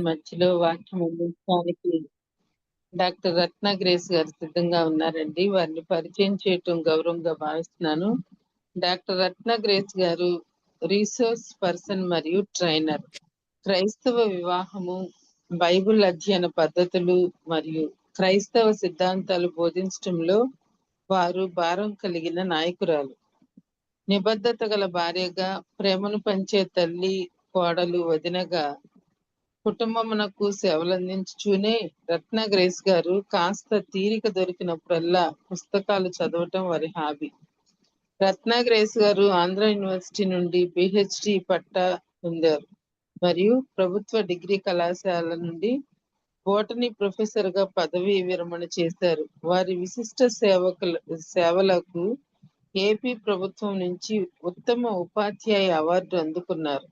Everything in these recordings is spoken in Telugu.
మధ్యలో వాక్యం అందించడానికి డాక్టర్ రత్న గ్రేస్ గారు సిద్ధంగా ఉన్నారండి. వారిని పరిచయం చేయటం గౌరవంగా భావిస్తున్నాను. డాక్టర్ రత్న గ్రేస్ గారు రీసోర్స్ పర్సన్ మరియు ట్రైనర్. క్రైస్తవ వివాహము, బైబిల్ అధ్యయన పద్ధతులు మరియు క్రైస్తవ సిద్ధాంతాలు బోధించటంలో వారు భారం కలిగిన నాయకురాలు. నిబద్ధత గల భార్యగా, ప్రేమను పంచే తల్లి, కోడలు, వదినగా కుటుంబమునకు సేవలందించుచూనే రత్న గ్రేస్ గారు కాస్త తీరిక దొరికినప్పుడల్లా పుస్తకాలు చదవటం వారి హాబీ. రత్న గ్రేస్ గారు ఆంధ్ర యూనివర్సిటీ నుండి పిహెచ్డి పట్టా పొందారు మరియు ప్రభుత్వ డిగ్రీ కళాశాల నుండి బోటనీ ప్రొఫెసర్ గా పదవీ విరమణ చేశారు. వారి విశిష్ట సేవలకు ఏపీ ప్రభుత్వం నుంచి ఉత్తమ ఉపాధ్యాయ అవార్డు అందుకున్నారు.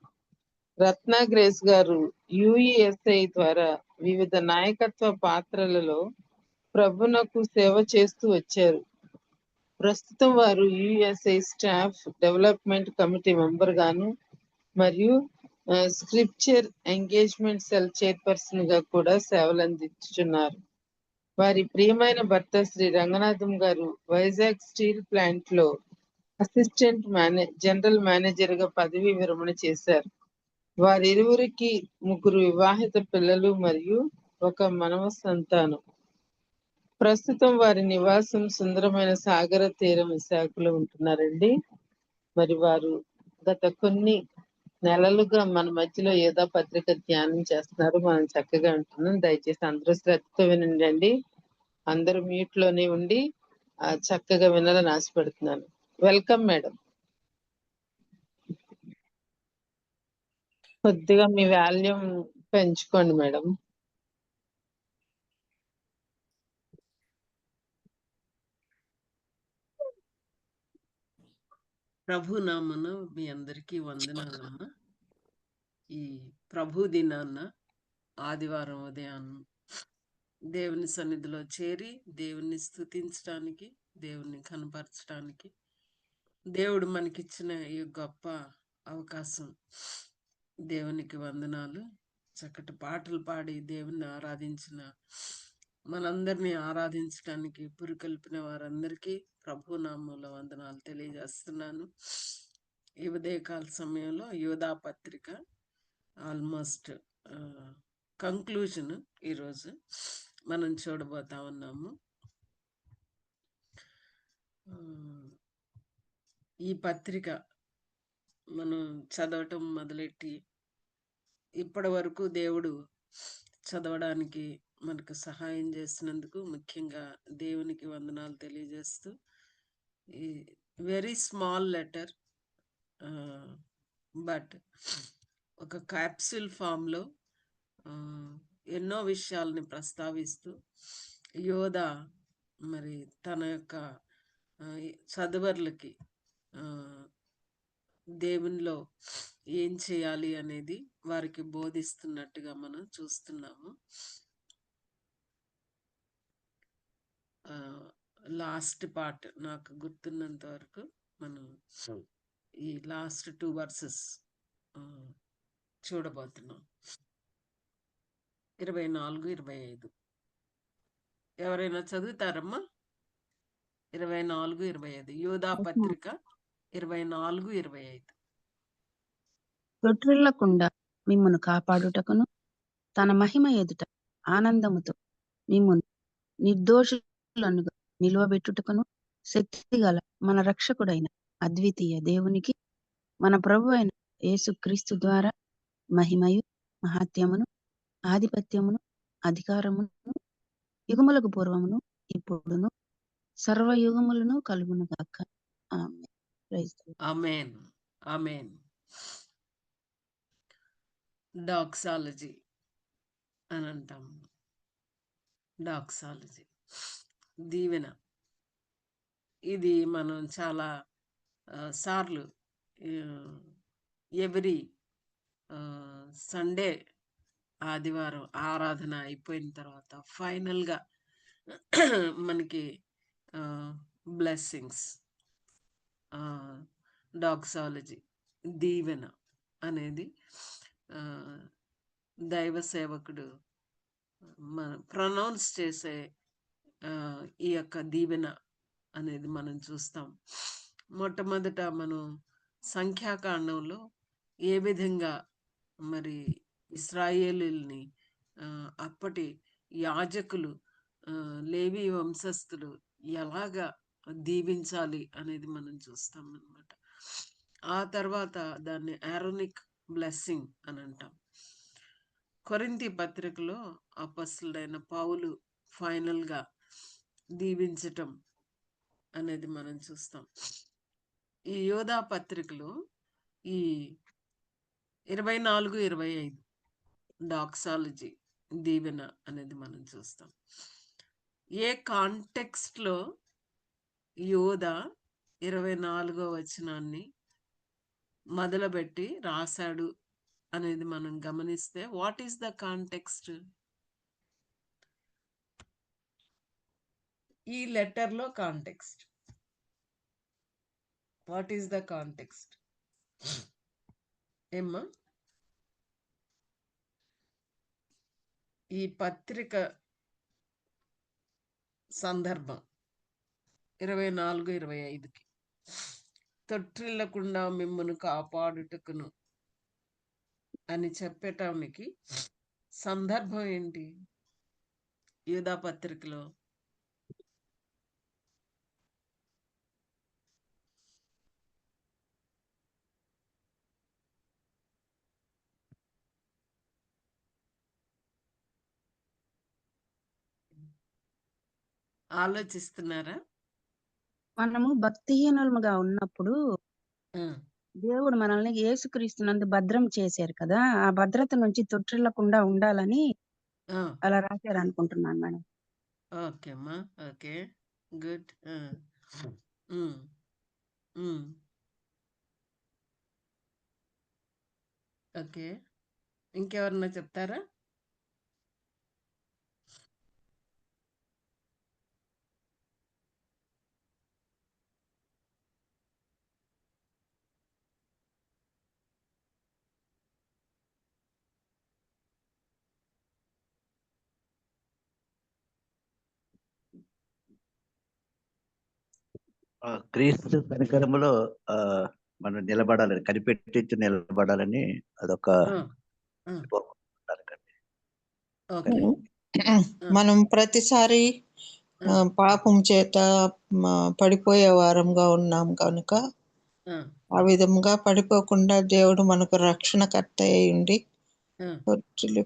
రత్న గ్రేస్ గారు యుఎస్ఐ ద్వారా వివిధ నాయకత్వ పాత్రలలో ప్రభునకు సేవ చేస్తూ వచ్చారు. ప్రస్తుతం వారు USI staff development committee member గాను మరియు స్క్రిప్చర్ ఎంగేజ్మెంట్ సెల్ చైర్పర్సన్ గా కూడా సేవలు అందించుచున్నారు. వారి ప్రియమైన భర్త శ్రీ రంగనాథం గారు వైజాగ్ స్టీల్ ప్లాంట్ లో అసిస్టెంట్ జనరల్ మేనేజర్ గా పదవీ విరమణ చేశారు. వారిరువురికి 3 వివాహిత పిల్లలు మరియు ఒక మనవ సంతానం. ప్రస్తుతం వారి నివాసం సుందరమైన సాగర తీరం విశాఖలో ఉంటున్నారండి. మరి వారు గత కొన్ని నెలలుగా మన మధ్యలో ఏదో పత్రిక ధ్యానం చేస్తున్నారు. మనం చక్కగా ఉంటున్నాం. దయచేసి అందరూ శ్రద్ధతో వినండి. అందరూ మ్యూట్ లోనే ఉండి చక్కగా వినాలని ఆశపడుతున్నాను. Welcome madam. కొద్దిగా మీ వాల్యూమ్ పెంచుకోండి మేడం. ప్రభు నామన మీ అందరికీ వందనాలమ్మ. ఈ ప్రభు దినాన్న ఆదివారం ఉదయాన్ని దేవుని సన్నిధిలో చేరి దేవుని స్తుతించడానికి, దేవుని కనపరచడానికి దేవుడు మనకిచ్చిన ఈ గొప్ప అవకాశం దేవునికి వందనాలు. చక్కటి పాటలు పాడి దేవుని ఆరాధించిన మనందరినీ ఆరాధించడానికి పురికొల్పిన వారందరికీ ప్రభు నామంలో వందనాలు తెలియజేస్తున్నాను. ఈ ఉదయకాల సమయంలో యోధా పత్రిక ఆల్మోస్ట్ కంక్లూజన్ ఈరోజు మనం చూడబోతా ఉన్నాము. ఈ పత్రిక మనం చదవటం మొదలెట్టి ఇప్పటి వరకు దేవుడు చదవడానికి మనకు సహాయం చేసినందుకు ముఖ్యంగా దేవునికి వందనాలు తెలియజేస్తూ, ఈ వెరీ స్మాల్ లెటర్ బట్ ఒక క్యాప్సూల్ ఫామ్లో ఎన్నో విషయాలని ప్రస్తావిస్తూ యోధ మరి తన యొక్క చదువర్లకి దేవునిలో ఏం చేయాలి అనేది వారికి బోధిస్తున్నట్టుగా మనం చూస్తున్నాము. లాస్ట్ పార్ట్ నాకు గుర్తున్నంత వరకు మనం ఈ లాస్ట్ 2 వర్సెస్ చూడబోతున్నాం. 24, 25 ఎవరైనా చదువుతారమ్మా? 24, 25 యోధా పత్రిక 24, 25. తొట్టిల్లకుండా మిమ్మును కాపాడుటకును తన మహిమ ఎదుట ఆనందముతో మిమ్మును నిర్దోషులను నిలువబెట్టుటకును శక్తిగల మన రక్షకుడైన అద్వితీయ దేవునికి మన ప్రభు అయిన యేసుక్రీస్తు ద్వారా మహిమయు మహాత్యమును ఆధిపత్యమును అధికారమును యుగములకు పూర్వమును ఇప్పుడును సర్వయుగములను కలుగును గాక. ఆమేన్. ఆమేన్. డాక్సాలజీ అని అంటాం. డాక్సాలజీ దీవెన. ఇది మనం చాలా సార్లు ఎవ్రీ సండే ఆదివారం ఆరాధన అయిపోయిన తర్వాత ఫైనల్గా మనకి బ్లెస్సింగ్స్, డాక్సాలజీ దీవెన అనేది దైవ సేవకుడు ప్రొనౌన్స్ చేసే ఈ యొక్క దీవెన అనేది మనం చూస్తాం. మొట్టమొదట మనం సంఖ్యాకాండంలో ఏ విధంగా మరి ఇశ్రాయేలీయుల్ని అప్పటి యాజకులు లేవి వంశస్థులు ఎలాగా దీవించాలి అనేది మనం చూస్తాం అన్నమాట. ఆ తర్వాత దాన్ని ఆరోనిక్ బ్లెస్సింగ్ అని అంటాం. కొరింథీ పత్రికలో అపొస్తలుడైన పౌలు ఫైనల్ గా దీవించటం అనేది మనం చూస్తాం. ఈ యోధా పత్రికలో ఈ 24-25 డాక్సాలజీ దీవెన అనేది మనం చూస్తాం. ఏ కాంటెక్స్ట్ లో యోధా 24వ వచనాన్ని మొదలుపెట్టి రాశాడు అనేది మనం గమనిస్తే, వాట్ ఈస్ ద కాంటెక్స్ట్? ఈ లెటర్ లో context, what is the context ఏమ్మా? ఈ పత్రిక సందర్భం 24-25కి తొట్టిల్లకుండా మిమ్మల్ని కాపాడుటకును అని చెప్పటానికి సందర్భం ఏంటి యూదా పత్రికలో? ఆలోచిస్తున్నారా? మనము భక్తిహీనులుగా ఉన్నప్పుడు ఆ, దేవుడు మనల్ని యేసుక్రీస్తునందు భద్రం చేశారు కదా, ఆ భద్రత నుంచి తొట్టిల్లకుండా ఉండాలని ఆ, అలా రాశారు అనుకుంటున్నాను మేడం. ఓకే అమ్మా, ఓకే, గుడ్. ఉమ్, ఉమ్, ఓకే, ఇంకెవరన్నా చెప్తారా? క్రీస్తు కనికరములో మనం నిలబడాలని, కనిపెట్టి నిలబడాలని అదొక ఆ, ఆ, ఓకే. మనం ఆ, మనం ప్రతిసారి ఆ, పాపం చేత పడిపోయే వారంగా ఉన్నాం కనుక ఆ, ఆ విధంగా పడిపోకుండా దేవుడు మనకు రక్షణకర్త అయి ఉండి ఆ,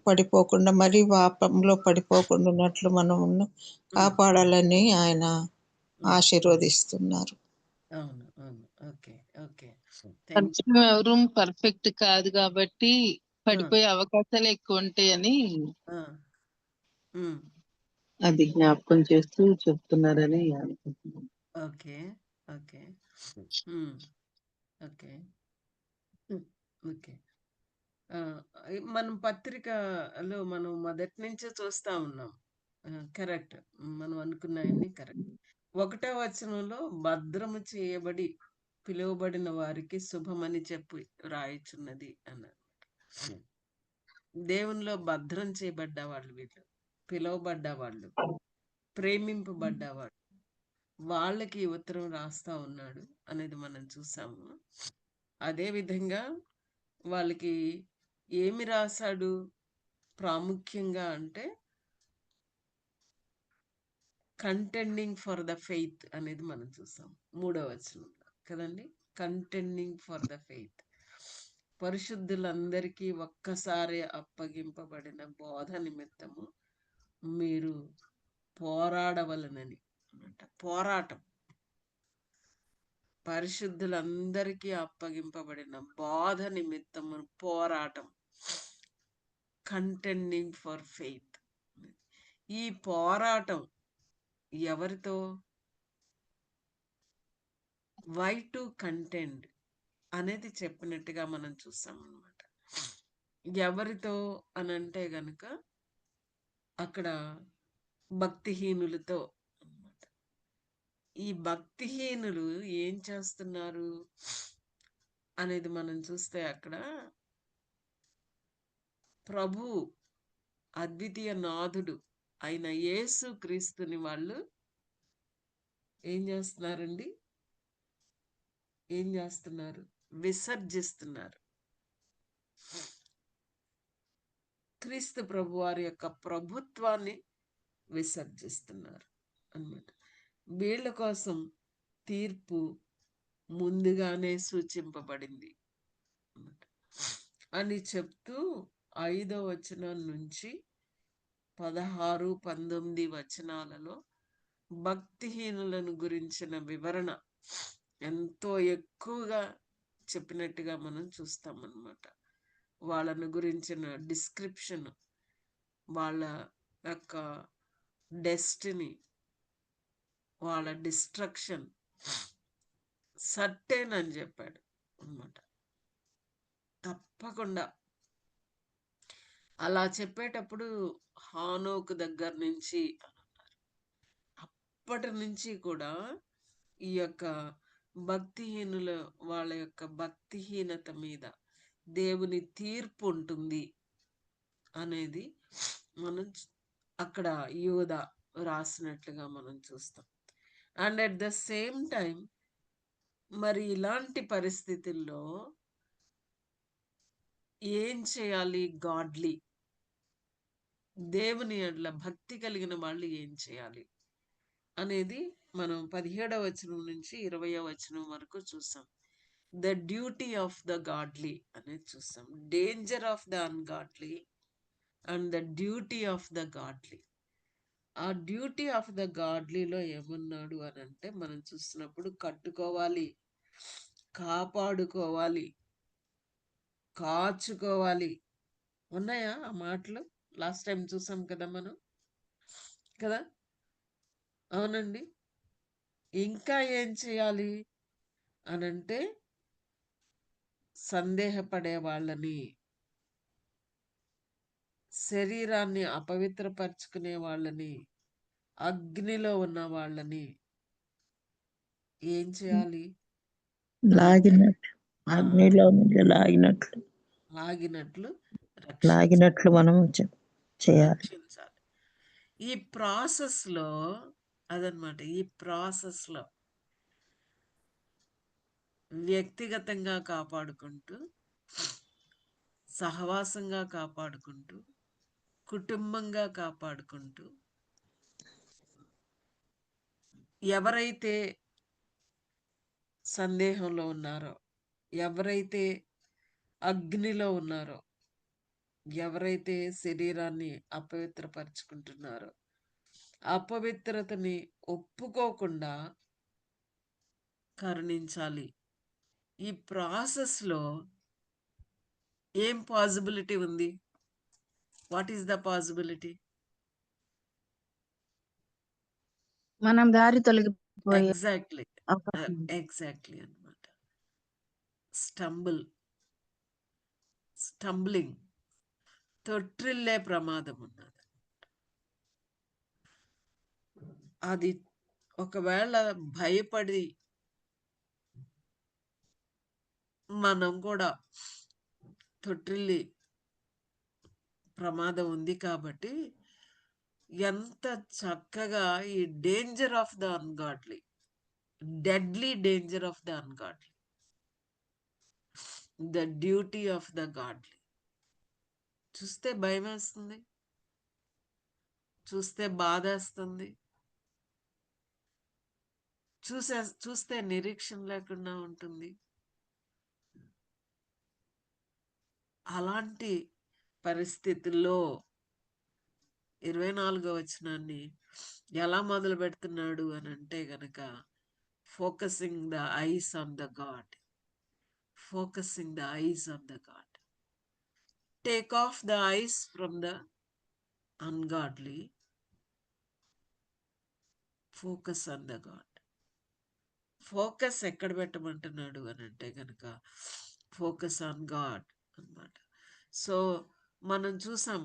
పడిపోకుండా మరీ పాపంలో పడిపోకుండా మనము కాపాడాలని ఆయన ఆశీర్వదిస్తున్నారు. అవును, అవును, ఓకే, ఓకే, థ్యాంక్ పరిచయం ఎవరు పర్ఫెక్ట్ కాదు కాబట్టి పడిపోయే అవకాశాలు ఎక్కువ ఉంటాయని అది జ్ఞాపకం చేస్తూ చెప్తున్నారని అనుకుంటున్నాను. Okay, okay, okay, okay. మనం పత్రికలో మనం మొదటి నుంచే చూస్తా ఉన్నాం. కరెక్ట్, మనం అనుకున్నాయన్ని కరెక్ట్. 1వ వచనంలో భద్రము చేయబడి పిలువబడిన వారికి శుభమని చెప్పి రాయిచున్నది అన్నారు. దేవునిలో భద్రం చేయబడ్డ వాళ్ళు, వీళ్ళు పిలువబడ్డ వాళ్ళు, ప్రేమింపబడ్డవాడు, వాళ్ళకి ఈ ఉత్తరం రాస్తా ఉన్నాడు అనేది మనం చూసాము. అదే విధంగా వాళ్ళకి ఏమి రాశాడు ప్రాముఖ్యంగా అంటే, కంటెండింగ్ ఫర్ ద ఫెయిత్ అనేది మనం చూసాం 3వ వచనంలో కదండి. కంటెండింగ్ ఫర్ ద ఫెయిత్, పరిశుద్ధులందరికీ ఒక్కసారి అప్పగింపబడిన బోధ నిమిత్తము మీరు పోరాడవలనని అన్నమాట. పోరాటం, పరిశుద్ధులందరికీ అప్పగింపబడిన బోధ నిమిత్తము పోరాటం, కంటెండింగ్ ఫర్ ఫెయిత్. ఈ పోరాటం ఎవరితో? వై టు కంటెండ్ అనేది చెప్పినట్టుగా మనం చూసాం అన్నమాట. ఎవరితో అని అంటే గనక అక్కడ భక్తిహీనులతో అన్నమాట. ఈ భక్తిహీనులు ఏం చేస్తున్నారు అనేది మనం చూస్తే అక్కడ ప్రభు అద్వితీయ నాథుడు అయిన యేసు క్రీస్తుని వాళ్ళు ఏం చేస్తున్నారండి? ఏం చేస్తున్నారు? విసర్జిస్తున్నారు. క్రీస్తు ప్రభు వారి యొక్క ప్రభుత్వాన్ని విసర్జిస్తున్నారు అన్నమాట. వీళ్ళ కోసం తీర్పు ముందుగానే సూచింపబడింది అని చెప్తూ 5వ వచనం నుంచి 16, 19 వచనాలలో భక్తిహీనులను గురించిన వివరణ ఎంతో ఎక్కువగా చెప్పినట్టుగా మనం చూస్తామన్నమాట. వాళ్ళను గురించిన డిస్క్రిప్షన్, వాళ్ళ యొక్క డెస్టినీ, వాళ్ళ డిస్ట్రక్షన్ సర్టెన్ అని చెప్పాడు అన్నమాట. తప్పకుండా అలా చెప్పేటప్పుడు హానోకు దగ్గర నుంచి అప్పటి నుంచి కూడా ఈ యొక్క భక్తిహీనుల వాళ్ళ యొక్క భక్తిహీనత మీద దేవుని తీర్పు ఉంటుంది అనేది మనం అక్కడ యోధ రాసినట్లుగా మనం చూస్తాం. And at the same time మరి ఇలాంటి పరిస్థితుల్లో ఏం చేయాలి? గాడ్లీ దేవుని యెడల భక్తి కలిగిన వాళ్ళు ఏం చేయాలి అనేది మనం 17వ వచనం నుంచి 20వ వచనం వరకు చూసాం. The duty of the godly అనేది చూసాం. Danger of the ungodly and the duty of the godly. ఆ డ్యూటీ ఆఫ్ ద గాడ్లీలో ఏమన్నాడు అని అంటే మనం చూసినప్పుడు కట్టుకోవాలి, కాపాడుకోవాలి, కాచుకోవాలి. ఉన్నాయా ఆ మాటలు? లాస్ట్ టైం చూసాం కదా మనం, కదా? అవునండి. ఇంకా ఏం చేయాలి అనంటే సందేహపడే వాళ్ళని, శరీరాన్ని అపవిత్రపరుచుకునే వాళ్ళని, అగ్నిలో ఉన్న వాళ్ళని ఏం చేయాలి అనంటే లాగినట్లు అగ్నిలో నుండి లాగినట్లు లాగినట్లు మనం చేయాలి. రక్షించాలి. ఈ ప్రాసెస్లో అదనమాట. ఈ ప్రాసెస్లో వ్యక్తిగతంగా కాపాడుకుంటూ, సహవాసంగా కాపాడుకుంటూ, కుటుంబంగా కాపాడుకుంటూ, ఎవరైతే సందేహంలో ఉన్నారో, ఎవరైతే అగ్నిలో ఉన్నారో, ఎవరైతే శరీరాన్ని అపవిత్రపరుచుకుంటున్నారో, అపవిత్రతని ఒప్పుకోకుండా కరుణించాలి. ఈ ప్రాసెస్లో ఏం పాసిబిలిటీ ఉంది? What is the possibility? మనం దారి తొలగిపోయే ఎగ్జాక్ట్లీ అవకాశం ఉంది. ఎగ్జాక్ట్లీ అన్నమాట. స్టంబ్లింగ్, తొట్టిల్లే ప్రమాదం ఉన్నది. అది ఒకవేళ భయపడి మనం కూడా తొట్టిల్లి ప్రమాదం ఉంది కాబట్టి ఎంత చక్కగా ఈ danger of the ungodly, deadly danger of the ungodly, the duty of the godly. చూస్తే భయం వేస్తుంది, చూస్తే బాధేస్తుంది, చూస్తే నిరీక్షణ లేకుండా ఉంటుంది. అలాంటి పరిస్థితుల్లో 24వ వచనాన్ని ఎలా మొదలు పెడుతున్నాడు అని అంటే గనక focusing the eyes on the God, focusing the eyes on the God. Take off the ice from the ungodly, focus on the God. Focus ఎక్కడ పెట్టమంటున్నాడు అని అంటే కనుక ఫోకస్ ఆన్ గాడ్ అన్నమాట. సో మనం చూసాం,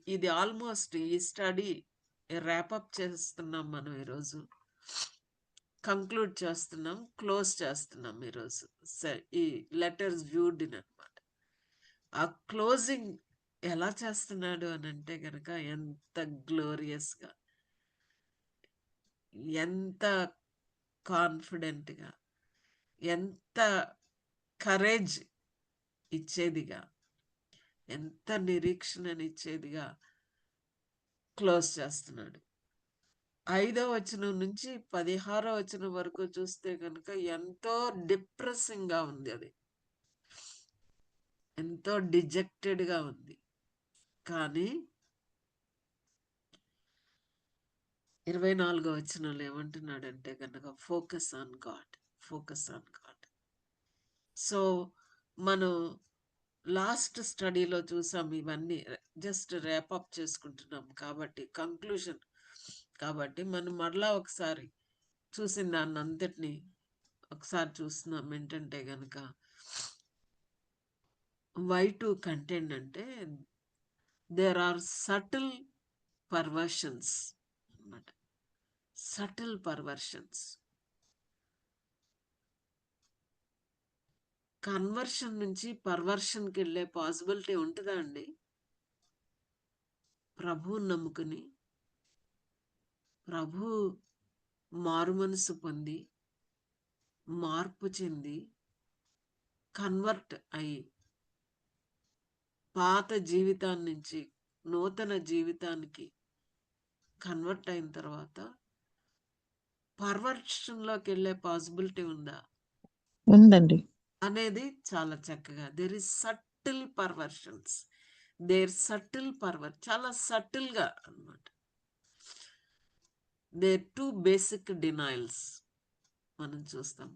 ఇది ఆల్మోస్ట్ ఈ స్టడీ ర్యాపప్ చేస్తున్నాం మనం ఈరోజు, కంక్లూడ్ చేస్తున్నాం, క్లోజ్ చేస్తున్నాం ఈరోజు ఈ లెటర్స్ వ్యూడ్ అనమాట. ఆ క్లోజింగ్ ఎలా చేస్తున్నాడు అని అంటే కనుక ఎంత గ్లోరియస్గా, ఎంత కాన్ఫిడెంట్గా, ఎంత కరేజ్ ఇచ్చేదిగా, ఎంత నిరీక్షణనిచ్చేదిగా క్లోజ్ చేస్తున్నాడు. 5వ వచనం నుంచి 16వ వచనం వరకు చూస్తే కనుక ఎంతో డిప్రెసింగ్ గా ఉంది. అది ఎంతో డిజెక్టెడ్ గా ఉంది. కానీ 24వ వచనంలో ఏమంటున్నాడంటే కనుక focus on God, focus on God. So మనం లాస్ట్ స్టడీలో చూసాం, ఇవన్నీ జస్ట్ ర్యాపప్ చేసుకుంటున్నాం కాబట్టి కంక్లూజన్. కాబట్టి మనం మరలా ఒకసారి చూసిన దాన్ని అంతటిని ఒకసారి చూస్తున్నాం. ఏంటంటే గనక వై టు కంటెండ్ అంటే దేర్ ఆర్ సటిల్ పర్వర్షన్స్ అన్నమాట. Subtle perversions. కన్వర్షన్ నుంచి పర్వర్షన్కి వెళ్ళే పాసిబిలిటీ ఉంటుందా అండి? ప్రభువుని నమ్ముకుని ప్రభు మారు మనసు పొంది మార్పు చెంది కన్వర్ట్ అయ్యి పాత జీవితాన్ని నుంచి నూతన జీవితానికి కన్వర్ట్ అయిన తర్వాత పర్వర్షన్లోకి వెళ్ళే పాసిబిలిటీ ఉందా ఉందండి. అనేది చాలా చక్కగా, there is subtle perversions, there subtle చాలా సటిల్ గా అన్నమాట. దేర్ 2 బేసిక్ డినైల్స్ మనం చూస్తాం.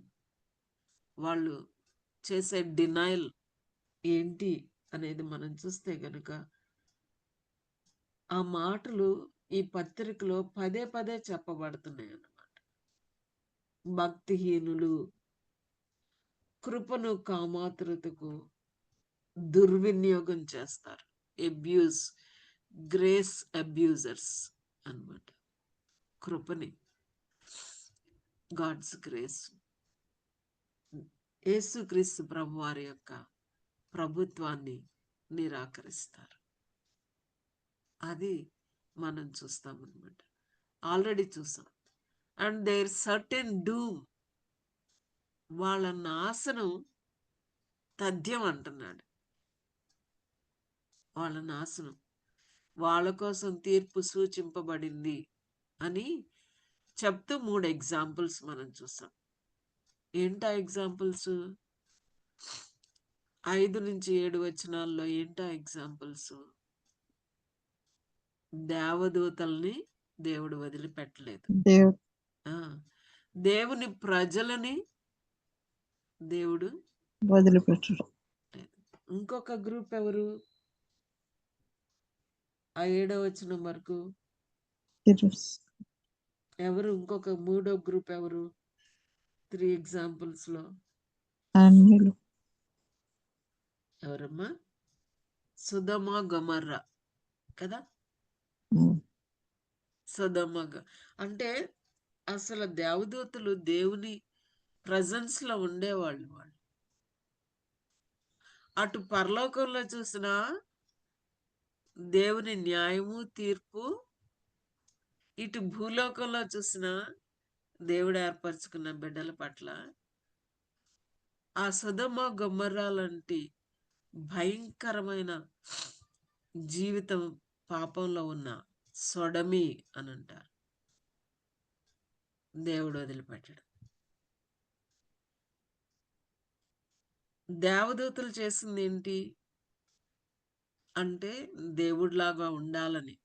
వాళ్ళు చేసే డినైల్ ఏంటి అనేది మనం చూస్తే గనుక ఆ మాటలు ఈ పత్రికలో పదే పదే చెప్పబడుతున్నాయి అన్నమాట. భక్తిహీనులు, కృపను కామాతురతకు దుర్వినియోగం చేస్తారు, గ్రేస్ అబ్యూజర్స్ అన్నమాట. కృపని, గాడ్స్ గ్రేస్, యేసుక్రీస్తు ప్రభు వారి యొక్క ప్రభుత్వాన్ని నిరాకరిస్తారు. అది మనం చూస్తాం అన్నమాట. ఆల్రెడీ చూసాం. అండ్ దేర్ సర్టెన్ డూమ్, వాళ్ళ నాశనం తథ్యం అంటున్నాడు. వాళ్ళ నాశనం, వాళ్ళ కోసం తీర్పు సూచింపబడింది అని చెప్తూ 3 ఎగ్జాంపుల్స్ మనం చూసాం. ఏంటా ఎగ్జాంపుల్స్? 5 నుంచి 7 వచనాల్లో ఏంటా ఎగ్జాంపుల్స్? దేవదూతల్ని దేవుడు వదిలిపెట్టలేదు. దేవుని ప్రజలని దేవుడు వదిలిపెట్టడు. ఇంకొక గ్రూప్ ఎవరు? ఆ 7వ వచనం వరకు ఎవరు? ఇంకొక 3వ గ్రూప్ ఎవరు? 3 ఎగ్జాంపుల్స్ లో అన్యులు. ఎవరమ్మా? సొదొమ గొమొర్రా కదా. అంటే అసలు దేవదూతలు దేవుని ప్రజెన్స్ లో ఉండేవాళ్ళు. వాళ్ళు అటు పరలోకంలో చూసినా దేవుని న్యాయము తీర్పు, ఇటు భూలోకంలో చూసినా దేవుడు ఏర్పరచుకున్న బిడ్డల పట్ల ఆ సొదొమ గొమొర్రా లాంటి భయంకరమైన జీవితం పాపంలో ఉన్న సొడమి అని అంటారు. దేవుడు వదిలిపెట్టాడు. దేవదూతలు చేసింది ఏంటి అంటే దేవుడిలాగా ఉండాలని,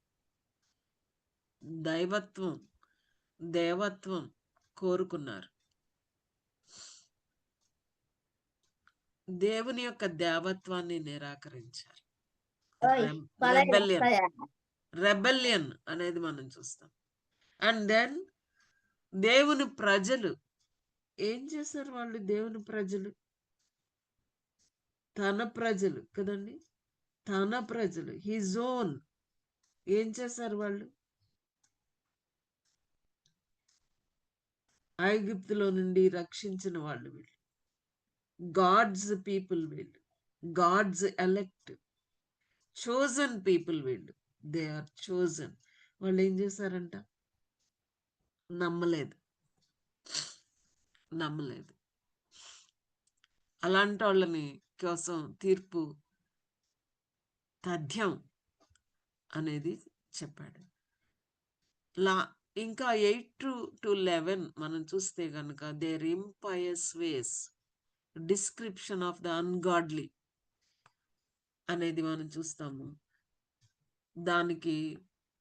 దేవత్వం కోరుకున్నారు. దేవుని యొక్క దేవత్వాన్ని నిరాకరించారు. రెబెలియన్ అనేది మనం చూస్తాం. అండ్ దెన్ దేవుని ప్రజలు ఏం చేశారు? వాళ్ళు దేవుని ప్రజలు, తన ప్రజలు కదండి, తన ప్రజలు, హిజ్ ఓన్. ఏం చేశారు వాళ్ళు? ఐగుప్తులో నుండి రక్షించిన వాళ్ళు వీళ్ళు, గాడ్స్ పీపుల్ వీళ్ళు. God's elect, chosen people. వీళ్ళు దే ఆర్ చోజన్. వాళ్ళు ఏం చేశారంట? నమ్మలేదు. అలాంటి వాళ్ళని కోసం తీర్పు తథ్యం అనేది చెప్పాడు. ఇంకా 8 to 11 మనం చూస్తే కనుక their impious ways, description of the ungodly అనేది మనం చూస్తాము. దానికి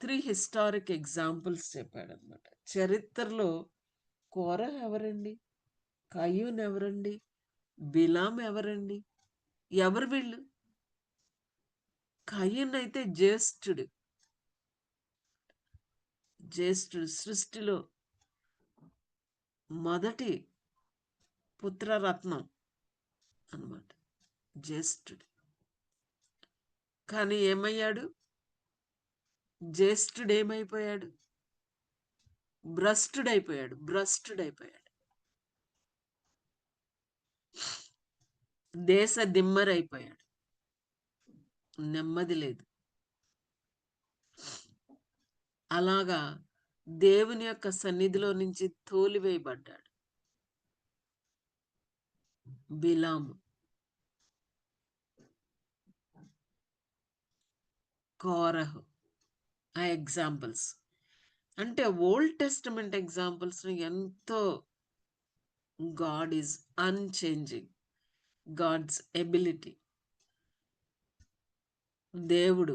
3 హిస్టారిక్ ఎగ్జాంపుల్స్ చెప్పాడు అనమాట. చరిత్రలో కోరహ్ ఎవరండి? కయ్యూన్ ఎవరండి? బిలాం ఎవరండి? ఎవరు వీళ్ళు? కయ్యూన్ అయితే జ్యేష్ఠుడు, సృష్టిలో మొదటి పుత్రరత్నం అన్నమాట, జ్యేష్ఠుడు. కానీ ఏమయ్యాడు? జ్యేష్ఠుడు ఏమైపోయాడు? భ్రష్టుడైపోయాడు. దేశ దిమ్మరైపోయాడు. నెమ్మది లేదు. అలాగా దేవుని యొక్క సన్నిధిలో నుంచి తోలివేయబడ్డాడు బిలాము. కోరహు. ఆ ఎగ్జాంపుల్స్ అంటే ఓల్డ్ టెస్టమెంట్ ఎగ్జాంపుల్స్ ఎంతో God is unchanging, God's ability. దేవుడు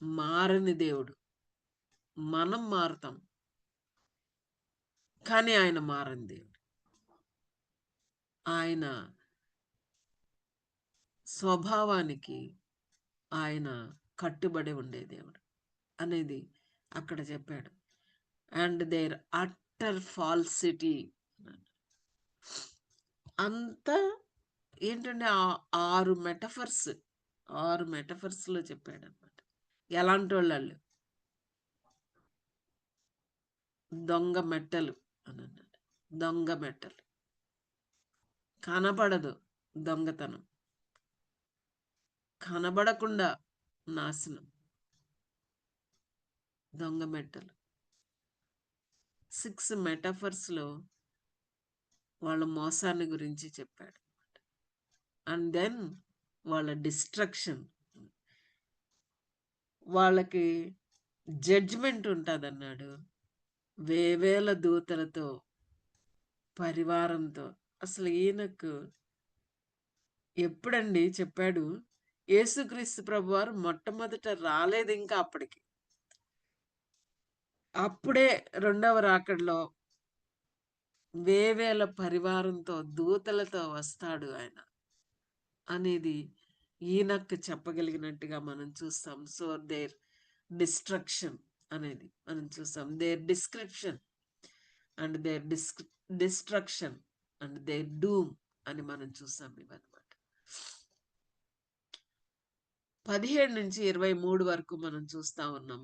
మారని దేవుడు. మనం మారుతాం కానీ ఆయన మారని దేవుడు. ఆయన స్వభావానికి ఆయన కట్టుబడి ఉండే దేవుడు అనేది అక్కడ చెప్పాడు. అండ్ దేర్ అట్టర్ ఫాల్సిటీ అంతా ఏంటంటే 6 మెటఫర్స్లో చెప్పాడు అనమాట. ఎలాంటి వాళ్ళు? దొంగ మెట్టలు అని అన్నాడు. దొంగ మెట్టలు కనబడదు, దొంగతనం కనబడకుండా నాశనం, దొంగ మెట్టలు. 6 మెటఫర్స్లో వాళ్ళ మోసాన్ని గురించి చెప్పాడు. అండ్ దెన్ వాళ్ళ డిస్ట్రక్షన్, వాళ్ళకి జడ్జ్మెంట్ ఉంటుంది అన్నాడు. వేవేల దూతలతో, పరివారంతో. అసలు ఈయనకు ఎప్పుడండి చెప్పాడు? యేసుక్రీస్తు ప్రభువారు మొట్టమొదట రాలేదు ఇంకా అప్పటికి. అప్పుడే రెండవ రాకడలో వేవేల పరివారంతో, దూతలతో వస్తాడు ఆయన అనేది ఈయనకు చెప్పగలిగినట్టుగా మనం చూస్తాం. సో దేర్ డిస్ట్రక్షన్ అనేది మనం చూస్తాం. Their description and their destruction and their doom అని మనం చూస్తాం ఇవన్నమాట. 17 నుంచి 23 వరకు మనం చూస్తా ఉన్నాం.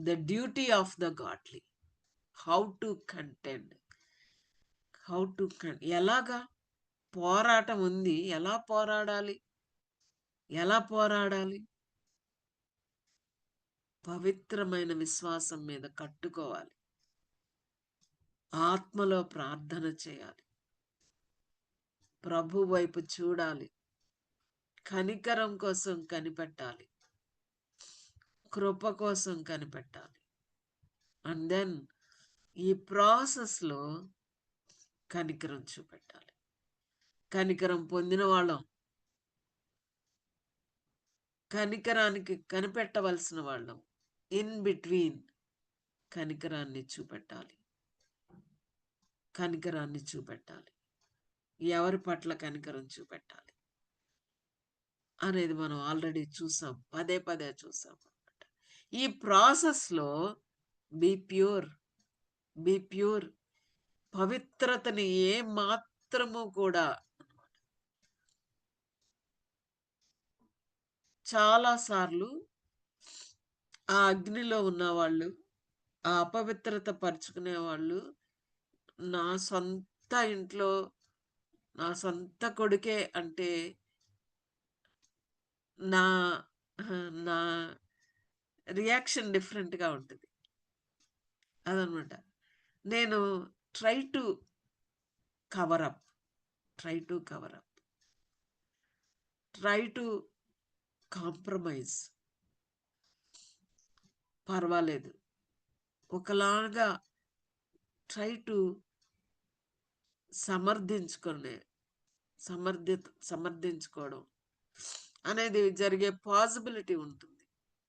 The duty of the godly, how to content, ఎలాగా పోరాటం ఉంది, ఎలా పోరాడాలి? పవిత్రమైన విశ్వాసం మీద కట్టుకోవాలి, ఆత్మలో ప్రార్థన చేయాలి, ప్రభు వైపు చూడాలి, కనికరం కోసం కనిపెట్టాలి, కృప కోసం కనిపెట్టాలి. అండ్ దెన్ ఈ ప్రాసెస్లో కనికరం చూపెట్టాలి. కనికరం పొందిన వాళ్ళం, కనికరానికి కనిపెట్టవలసిన వాళ్ళం. ఇన్ బిట్వీన్ కనికరాన్ని చూపెట్టాలి. ఎవరి పట్ల కనికరం చూపెట్టాలి అనేది మనం ఆల్రెడీ చూసాం, పదే చూసాం అన్నమాట. ఈ ప్రాసెస్లో బీ ప్యూర్, పవిత్రతని ఏ మాత్రము కూడా. చాలాసార్లు ఆ అగ్నిలో ఉన్నవాళ్ళు, ఆ అపవిత్రత పరుచుకునే వాళ్ళు, నా సొంత ఇంట్లో నా సొంత కొడుకే అంటే నా నా రియాక్షన్ డిఫరెంట్గా ఉంటుంది. అదనమాట. నేను try to cover up, try to cover up, try to compromise. పర్వాలేదు, ఒకలాగా ట్రై టు సమర్థించుకోవడం అనేది జరిగే పాసిబిలిటీ ఉంటుంది.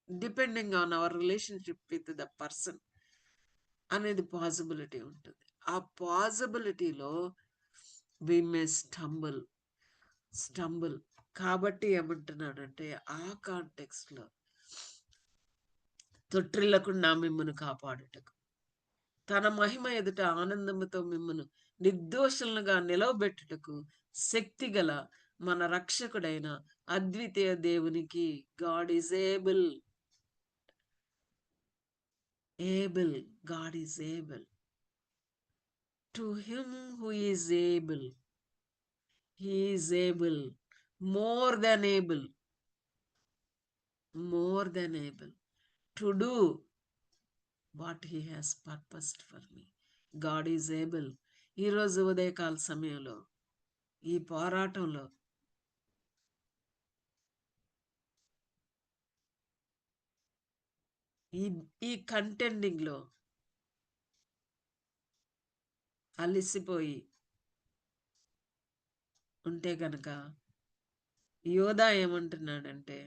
Depending on our relationship with the person అనేది పాసిబిలిటీ ఉంటుంది. ఆ పాసిబిలిటీలో వి మే స్టంబుల్. కాబట్టి ఏమంటున్నాడంటే, ఆ కాంటెక్స్ట్లో తొట్టిల్లకుండా మిమ్మల్ని కాపాడుటకు, తన మహిమ ఎదుట ఆనందముతో మిమ్మల్ని నిర్దోషులుగా నిలవబెట్టుటకు శక్తిగల మన రక్షకుడైన అద్వితీయ దేవునికి, God is able, God is able. To him who is able, he is able, more than able to do what he has purposed for me. God is able. ఈరోజు ఉదయకాల సమయంలో ఈ పోరాటంలో ఈ కంటెండింగ్లో అలిసిపోయి ఉంటే కనుక యోధా ఏమంటున్నాడంటే,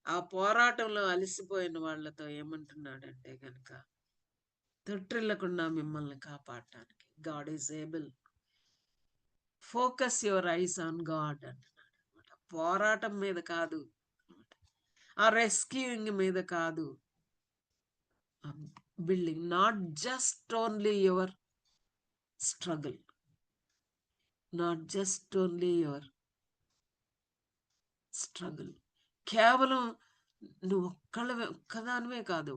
ఆ పోరాటంలో అలిసిపోయిన వాళ్ళతో ఏమంటున్నాడంటే కనుక, తొట్టిల్లకుండా మిమ్మల్ని కాపాడటానికి God is able. Focus your eyes on God అంటున్నాడు అనమాట. పోరాటం మీద కాదు, ఆ రెస్క్యూయింగ్ మీద కాదు, building. Not just only your struggle, not just only your struggle. కేవలం నువ్వు ఒక్కదానివే కాదు,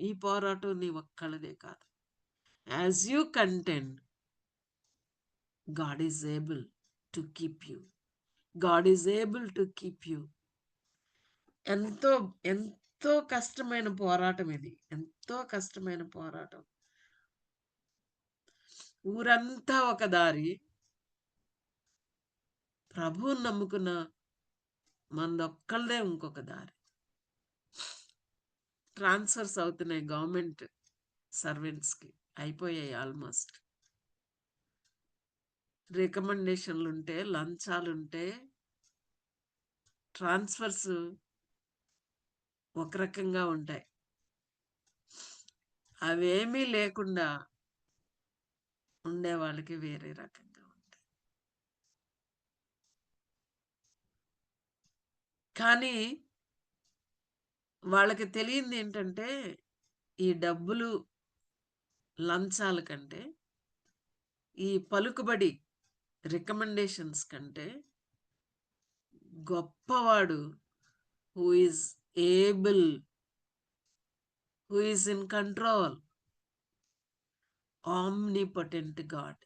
ఈ పోరాటం నీ ఒక్కళ్ళదే కాదు. As you content, God is able to keep you, God is able to keep you. ఎంతో ఎంతో కష్టమైన పోరాటం ఇది, ఎంతో కష్టమైన పోరాటం. ఊరంతా ఒక దారి, ప్రభువుని నమ్ముకున్న మనదొక్కళ్ళదే ఇంకొక దారి. ట్రాన్స్ఫర్స్ అవుతున్నాయి గవర్నమెంట్ సర్వెంట్స్కి, అయిపోయాయి ఆల్మోస్ట్. రికమెండేషన్లు ఉంటే, లంచాలుంటే ట్రాన్స్ఫర్స్ ఒక రకంగా ఉంటాయి. అవేమీ లేకుండా ఉండే వాళ్ళకి వేరే రకంగా ఉంటాయి. కానీ వాళ్ళకి తెలియంది ఏంటంటే, ఈ డబ్బులు లంచాల కంటే, ఈ పలుకుబడి రికమెండేషన్స్ కంటే గొప్పవాడు who is able, who is in control, omnipotent God.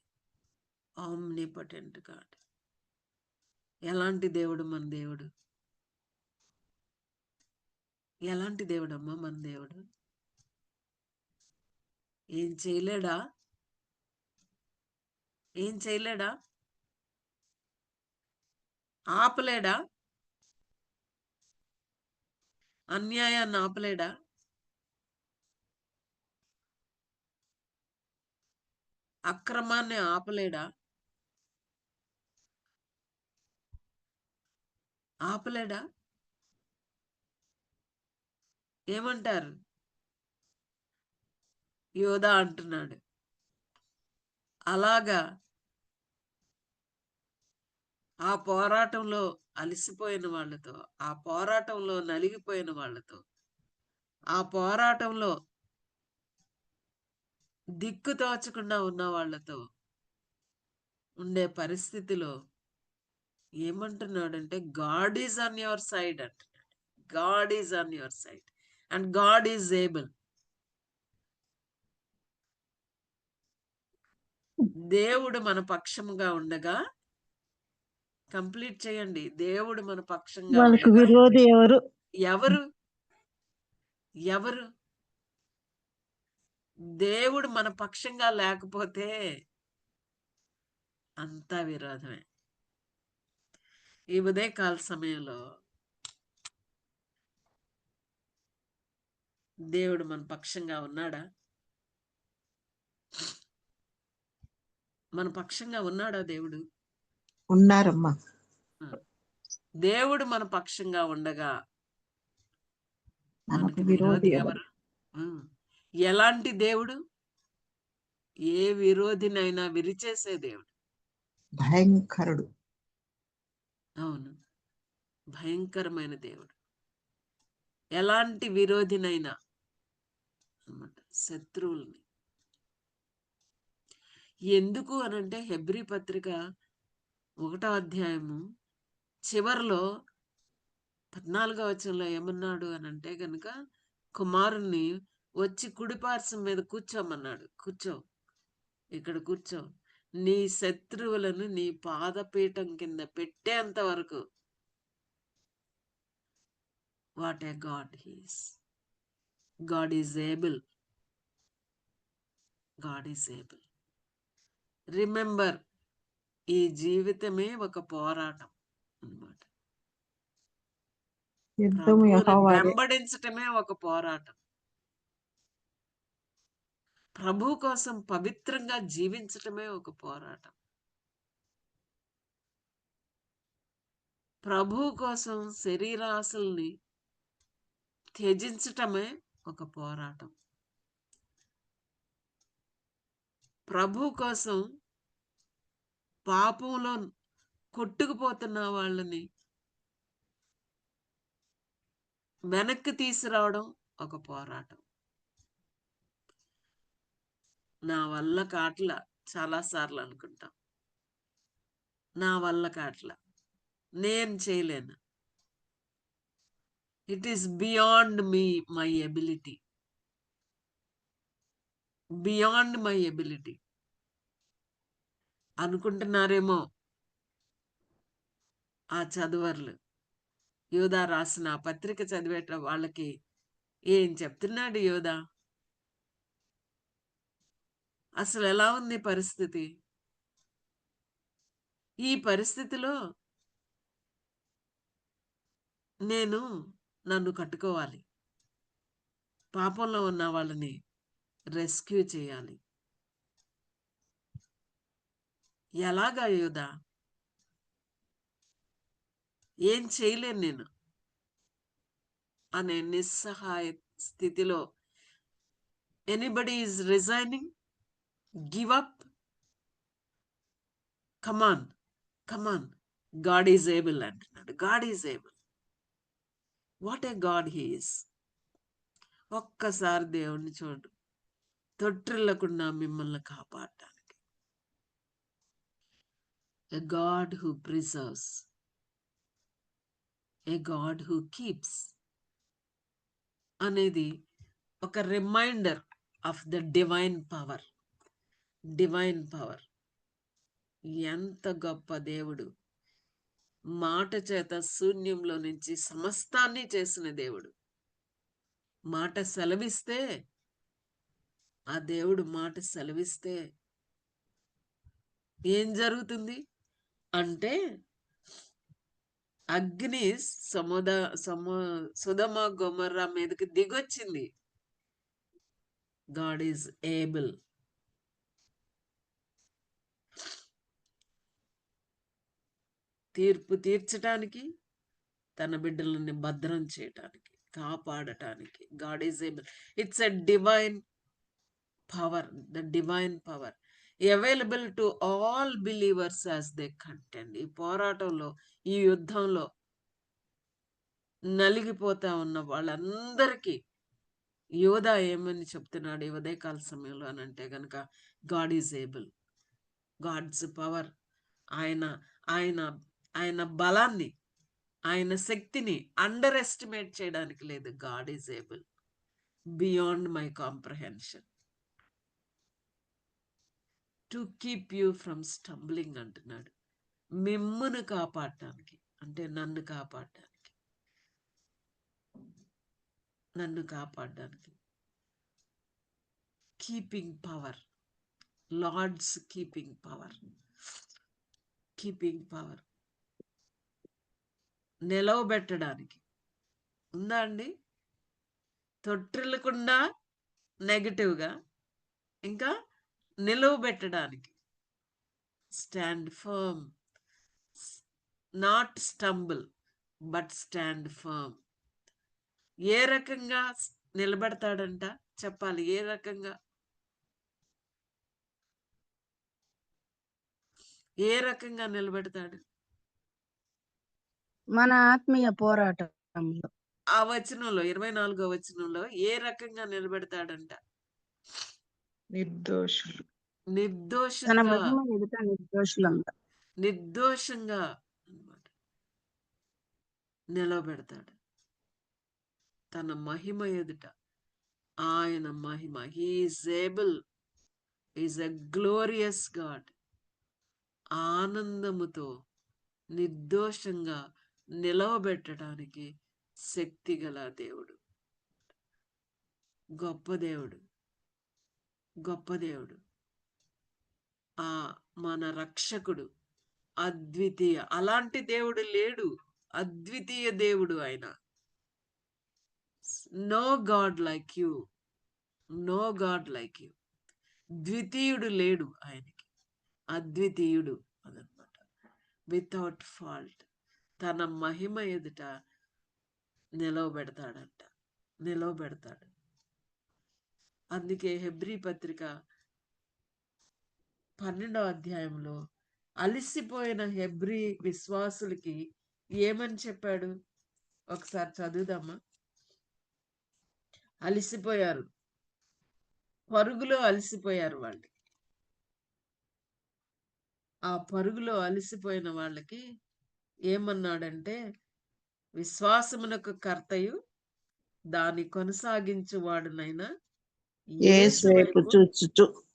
ఎలాంటి దేవుడు మన దేవుడు? ఎలాంటి దేవుడమ్మా మన దేవుడు? ఏం చేయలేడా? ఆపలేడా? అన్యాయాన్ని ఆపలేడా? అక్రమాన్ని ఆపలేడా? ఏమంటారు? యోధా అంటున్నాడు, అలాగా ఆ పోరాటంలో అలసిపోయిన వాళ్ళతో, ఆ పోరాటంలో నలిగిపోయిన వాళ్ళతో, ఆ పోరాటంలో దిక్కు తోచకుండా ఉన్న వాళ్ళతో ఉండే పరిస్థితిలో ఏమంటున్నాడంటే, God is on your side అంటున్నాడు. God is on your side and God is able. దేవుడు మన పక్షముగా ఉండగా కంప్లీట్ చేయండి. దేవుడు మన పక్షంగా మనకు ఉండగా విరోధి ఎవరు? ఎవరు ఎవరు దేవుడు మన పక్షంగా లేకపోతే అంతా విరోధమే. ఈ ఉదయకాల సమయంలో దేవుడు మన పక్షంగా ఉన్నాడా? మన పక్షంగా ఉన్నాడా దేవుడు? ఉన్నారమ్మా. దేవుడు మన పక్షంగా ఉండగా మనకు మనకి విరోధి విరోధి ఎవరు? ఎవరు? ఎలాంటి దేవుడు? ఏ విరోధినైనా విరిచేసే దేవుడు. భయంకరుడు. అవును, భయంకరమైన దేవుడు. ఎలాంటి విరోధినైనా అన్నమాట, శత్రువుల్ని. ఎందుకు అనంటే హెబ్రీ పత్రిక 1వ అధ్యాయము చివరిలో 14వ వచనంలో ఏమన్నాడు అనంటే గనుక, కుమారుణ్ణి వచ్చి కుడిపార్శ్వం మీద కూర్చోమన్నాడు. కూర్చో, ఇక్కడ కూర్చో, నీ శత్రువులను నీ పాదపీఠం కింద పెట్టేంత వరకు. What a God he's. God is able. God is able. Remember, ఈ జీవితమే ఒక పోరాటం అన్నమాట. యుద్ధము ప్రభువుని యెహోవాదే. వెంబడించటమే ఒక పోరాటం. ప్రభు కోసం పవిత్రంగా జీవించటమే ఒక పోరాటం. ప్రభు కోసం శరీరాశల్ని త్యజించటమే ఒక పోరాటం. ప్రభు కోసం పాపంలో కొట్టుకుపోతున్న వాళ్ళని వెనక్కి తీసుకురావడం ఒక పోరాటం. నా వల్ల కాట్ల చాలాసార్లు అనుకుంటాం, నా వల్ల కాట్ల, నేను చేయలేను. It is beyond my ability. Beyond my ability అనుకుంటున్నారేమో ఆ చదువర్లు. యోధా రాసిన ఆ పత్రిక చదివేట వాళ్ళకి ఏం చెప్తున్నాడు యోధా? అసలు ఎలా ఉంది పరిస్థితి? ఈ పరిస్థితిలో నన్ను కట్టుకోవాలి, పాపంలో ఉన్న వాళ్ళని రెస్క్యూ చేయాలి. ఎలాగా యోధా? ఏం చేయలేను నేను అనే నిస్సహాయ స్థితిలో anybody is resigning, give up, come on come on, God is able అంటున్నాడు. God is able. What a God he is. ఒక్కసారి దేవుణ్ణి చూడు, తొట్టిల్లకుండా మిమ్మల్ని కాపాడటానికి. A God who preserves, a God who keeps అనేది ఒక reminder of the divine power. Divine power. ఎంత గొప్ప దేవుడు. మాట చేత శూన్యంలో నుంచి సమస్తాన్ని చేసిన దేవుడు. మాట సెలవిస్తే, ఆ దేవుడు మాట సెలవిస్తే ఏం జరుగుతుంది అంటే, అగ్ని సొదొమ గొమొర్రా మీదకి దిగొచ్చింది. God is able. తీర్పు తీర్చడానికి, తన బిడ్డలని భద్రం చేయటానికి, కాపాడటానికి. God is able. It's a divine power. The divine power available to all believers as they content. ఈ పోరాటంలో, ఈ యుద్ధంలో నలిగిపోతా ఉన్న వాళ్ళందరికీ యోధా ఏమని చెప్తున్నాడు ఈ ఉదయకాల సమయంలో అని అంటే గనక, God is able. God's power. ఆయన ఆయన ఆయన బలాన్ని, ఆయన శక్తిని అండర్ ఎస్టిమేట్ చేయడానికి లేదు. God is able beyond my comprehension to keep you from stumbling అంటున్నాడు. మిమ్మును కాపాడటానికి, అంటే నన్ను కాపాడడానికి. Keeping power, Lord's keeping power, నిలవబెట్టడానికి ఉందా అండి? తొట్టిల్లకుండా నెగటివ్గా, ఇంకా నిలవబెట్టడానికి stand firm, not stumble but stand firm. ఏ రకంగా నిలబెడతాడంట చెప్పాలి. ఏ రకంగా నిలబెడతాడు? మన ఆత్మీయ పోరాటంలో. ఆ వచనంలో 24వ వచనంలో ఏ రకంగా నిలబెడతాడంట? నిర్దోషులు. తన నిర్దోషంగా, మహిమ ఎదుట నిర్దోషులంగా. నిర్దోషంగా అన్నమాట నిలబెడతాడు. తన మహిమ ఎదుట, ఆయన మహిమ, he is able, is a glorious God. ఆనందముతో నిర్దోషంగా నిలవబెట్టడానికి శక్తి గల దేవుడు, గొప్ప దేవుడు, గొప్ప దేవుడు. ఆ మన రక్షకుడు అద్వితీయ, అలాంటి దేవుడు లేడు, అద్వితీయ దేవుడు ఆయన. No God like you, no God like you. ద్వితీయుడు లేడు ఆయనకి, అద్వితీయుడు అదనమాట. వితౌట్ ఫాల్ట్ తన మహిమ ఎదుట నిలవబెడతాడు. అందుకే హెబ్రీ పత్రిక 12వ అధ్యాయంలో అలిసిపోయిన హెబ్రీ విశ్వాసులకి ఏమని చెప్పాడు? ఒకసారి చదువుదామా. అలిసిపోయారు, పరుగులో అలిసిపోయారు వాళ్ళు. ఆ పరుగులో అలిసిపోయిన వాళ్ళకి ఏమన్నాడంటే, విశ్వాసమునకు కర్తయు దాని కొనసాగించువాడునైనా యేసు వైపు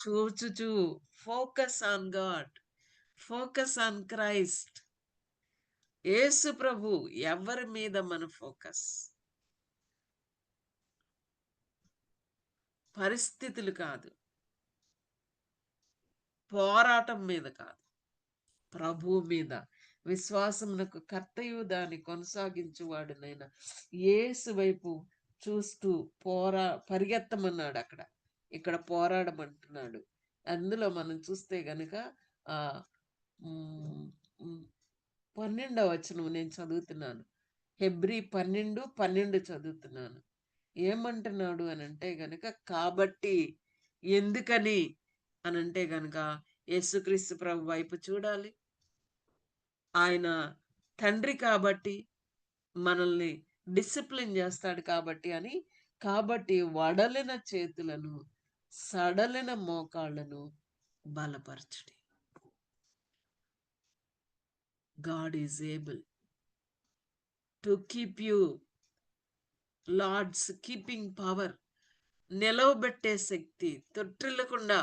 చూచుచు, focus on God, focus on Christ. Yesu ప్రభు, ఎవరి మీద మన ఫోకస్? పరిస్థితులు కాదు, పోరాటం మీద కాదు, ప్రభు మీద. విశ్వాసమునకు కర్తయు దాన్ని కొనసాగించువాడునైనా యేసు వైపు చూస్తూ పరిగెత్తమన్నాడు. ఇక్కడ పోరాడమంటున్నాడు. అందులో మనం చూస్తే గనుక 12వ వచనం నేను చదువుతున్నాను. హెబ్రీ 12:12 చదువుతున్నాను. ఏమంటున్నాడు అని అంటే గనక, కాబట్టి ఎందుకని అని అంటే గనక యేసుక్రీస్తు ప్రభు వైపు చూడాలి. ఆయన తండ్రి కాబట్టి, మనల్ని డిసిప్లిన్ చేస్తాడు కాబట్టి వడలిన చేతులను, సడలిన మోకాళ్ళను బలపరచుడి. God is able to keep you, Lord's keeping power, నిలవబెట్టే శక్తి, తొట్టిల్లకుండా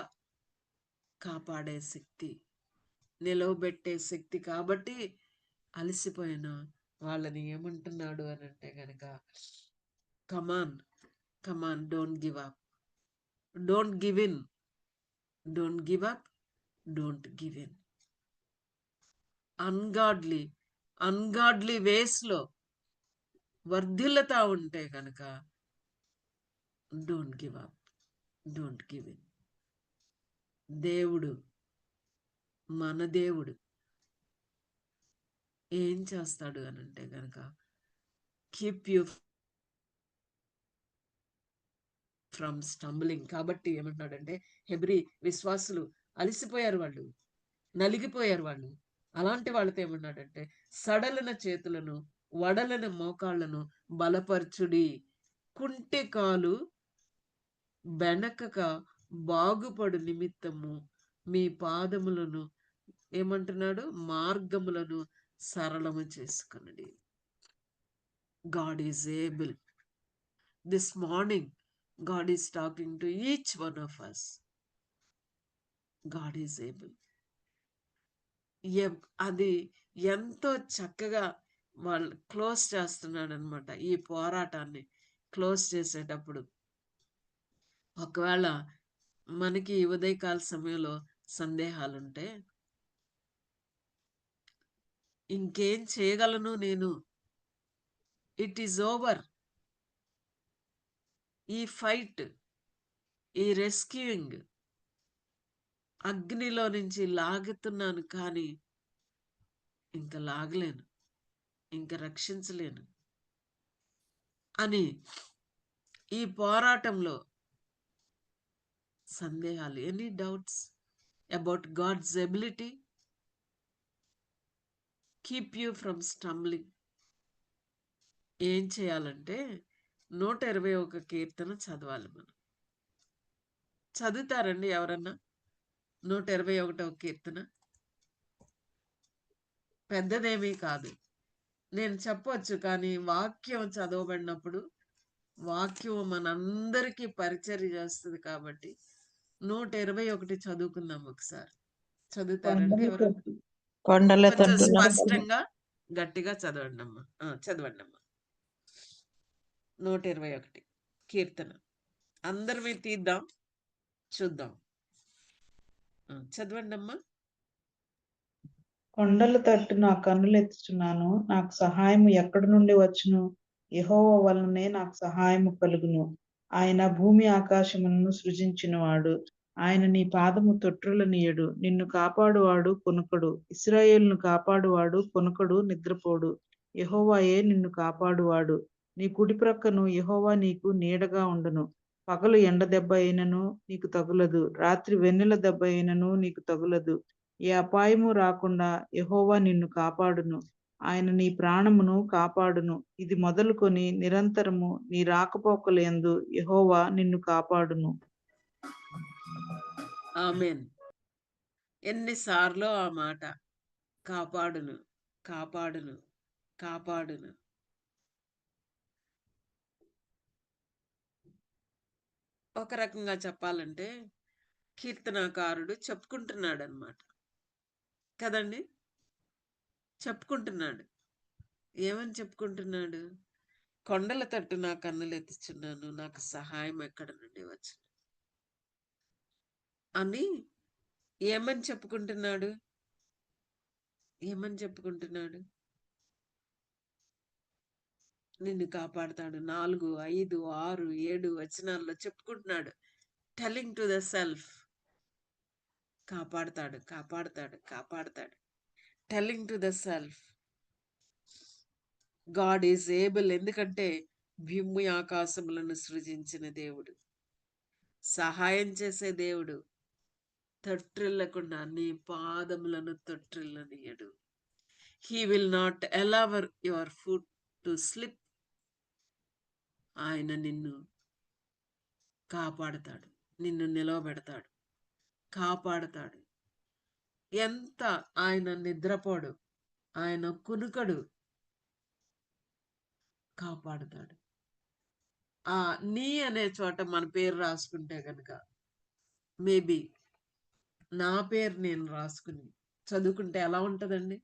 కాపాడే శక్తి, నిలవబెట్టే శక్తి. కాబట్టి అలసిపోయిన వాళ్ళని ఏమంటున్నాడు అని అంటే గనక, come on, don't give up, don't give in, don't give up, don't give in. Ungodly వేస్లో వర్ధిల్లుతా ఉంటే కనుక don't give up, don't give in. దేవుడు, మన దేవుడు ఏం చేస్తాడు అని అంటే కనుక, కీప్ యూ ఫ్రమ్ స్టంబ్లింగ్. కాబట్టి ఏమంటున్నాడంటే, హెబ్రీ విశ్వాసులు అలసిపోయారు, వాళ్ళు నలిగిపోయారు. వాళ్ళు అలాంటి వాళ్ళతో ఏమన్నాడంటే, సడలిన చేతులను, వడలిన మోకాళ్లను బలపరచుడి, కుంటి కాలు బెనకక బాగుపడు నిమిత్తము మీ పాదములను ఏమంటున్నాడు, మార్గములను సరళము చేసుకునండి. God is able. This morning God is talking to each one of us. God is able. అది ఎంతో చక్కగా వాళ్ళు క్లోజ్ చేస్తున్నాడు అనమాట. ఈ పోరాటాన్ని క్లోజ్ చేసేటప్పుడు ఒకవేళ మనకి ఉదయకాల సమయంలో సందేహాలుంటే, ఇంకేం చేయగలను నేను, ఇట్ ఈజ్ ఓవర్, ఈ ఫైట్, ఈ రెస్క్యూయింగ్, అగ్నిలో నుంచి లాగుతున్నాను కానీ ఇంకా లాగలేను, ఇంకా రక్షించలేను అని ఈ పోరాటంలో సందేహాలు, any doubts about God's ability keep you from stumbling. ఏం చేయాలంటే 121 కీర్తన చదవాలి మనం. చదువుతారండి ఎవరన్నా 121వ కీర్తన? పెద్దదేమీ కాదు, నేను చెప్పొచ్చు, కానీ వాక్యం చదవబడినప్పుడు వాక్యం మనందరికీ పరిచర్య చేస్తుంది కాబట్టి 121 చదువుకుందాం ఒకసారి. చదువుతారండి ఎవరు? కొండల కొంచెం తట్టు స్పష్టంగా గట్టిగా చదవండి అమ్మా. చదవండి అమ్మా. 121 కీర్తన అందరి మీద తీద్దాం, చూద్దాం. చదవండి అమ్మా. కొండల తట్టు నా కన్నులెత్తుచున్నాను, నాకు సహాయము ఎక్కడి నుండి వచ్చును? యెహోవా వలనే నాకు సహాయము కలుగును. ఆయన భూమి ఆకాశములను సృజించినవాడు. ఆయన నీ పాదము తొట్రులనీయడు. నిన్ను కాపాడువాడు కొనుకడు. ఇశ్రాయేలును కాపాడువాడు కొనుకడు, నిద్రపోడు. యెహోవాయే నిన్ను కాపాడువాడు. నీ కుడి ప్రక్కను యెహోవా నీకు నీడగా ఉండును. పగలు ఎండ దెబ్బ అయినను నీకు తగులదు, రాత్రి వెన్నెల దెబ్బ అయినను నీకు తగులదు. ఏ అపాయము రాకుండా యెహోవా నిన్ను కాపాడును. ఆయన నీ ప్రాణమును కాపాడును. ఇది మొదలుకొని నిరంతరము నీ రాకపోకలయందు యెహోవా నిన్ను కాపాడును. ఆమేన్. ఎన్నిసార్లు ఆ మాట, కాపాడును, కాపాడును, కాపాడును. ఒక రకంగా చెప్పాలంటే కీర్తనాకారుడు చెప్పుకుంటున్నాడు అనమాట కదండి. చెప్పుకుంటున్నాడు. ఏమని చెప్పుకుంటున్నాడు? కొండల తట్టు నా కన్నులు ఎత్తుచున్నాను, నాకు సహాయం ఎక్కడ నుండి వచ్చును అని ఏమని చెప్పుకుంటున్నాడు? ఏమని చెప్పుకుంటున్నాడు? నిన్ను కాపాడుతాడు. 4, 5, 6, 7 వచనాల్లో చెప్పుకుంటున్నాడు. టెల్లింగ్ టు ద సెల్ఫ్, కాపాడుతాడు, కాపాడుతాడు, కాపాడుతాడు. Telling to the self God is able. ఎందుకంటే భూమి ఆకాశములను సృజించిన దేవుడు, సహాయం చేసే దేవుడు. తొట్టిల్లకుండా నీ పాదములను తొట్టిల్లనీయడు. He will not allow your foot to slip. ఆయన నిన్ను కాపాడుతాడు, నిన్ను నిలవబెడతాడు, కాపాడుతాడు. ఎంత ఆయన నిద్రపోడు, ఆయన కునుకడు, కాపాడుతాడు. ఆ నీ అనే చోట మన పేరు రాసుకుంటే కనుక, మేబీ నా పేరు నేను రాసుకుని చదువుకుంటే ఎలా ఉంటుందండి?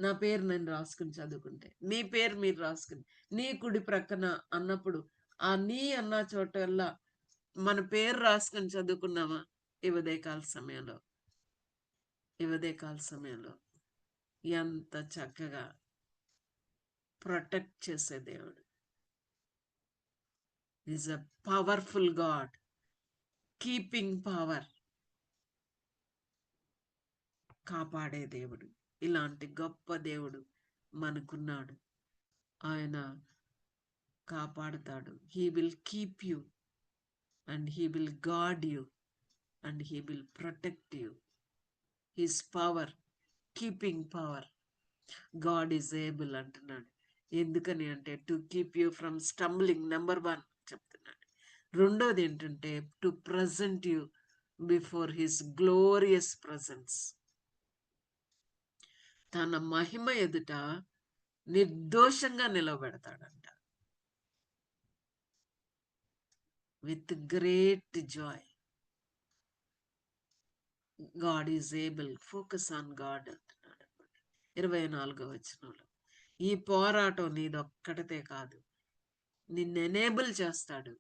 నా పేరు నేను రాసుకుని చదువుకుంటే, మీ పేరు మీరు రాసుకుని నీ కుడి ప్రక్కన అన్నప్పుడు, ఆ నీ అన్న చోటల్లా మన పేరు రాసుకుని చదువుకున్నామా? ఈ ఉదయకాల సమయంలో, ఈ ఉదయకాల సమయంలో ఎంత చక్కగా ప్రొటెక్ట్ చేసే దేవుడు. Is a powerful god, keeping power, కాపాడే దేవుడు. ఇలాంటి గొప్ప దేవుడు మనకున్నాడు. ఆయన కాపాడుతాడు. He will keep you and he will guard you and he will protect you. His power, keeping power. God is able అంటున్నాడు. ఎందుకని అంటే to keep you from stumbling, number 1 చెప్తున్నాడు. రెండోది ఏంటంటే to present you before his glorious presence. తన మహిమ ఎదుట నిర్దోషంగా నిలబెడతాడంట. With great joy. God is able, focus on God అంటున్నాడు 24వ వచనంలో. ఈ పోరాటం నీదొక్కటితే కాదు, నిన్ను ఎనేబుల్ చేస్తాడు,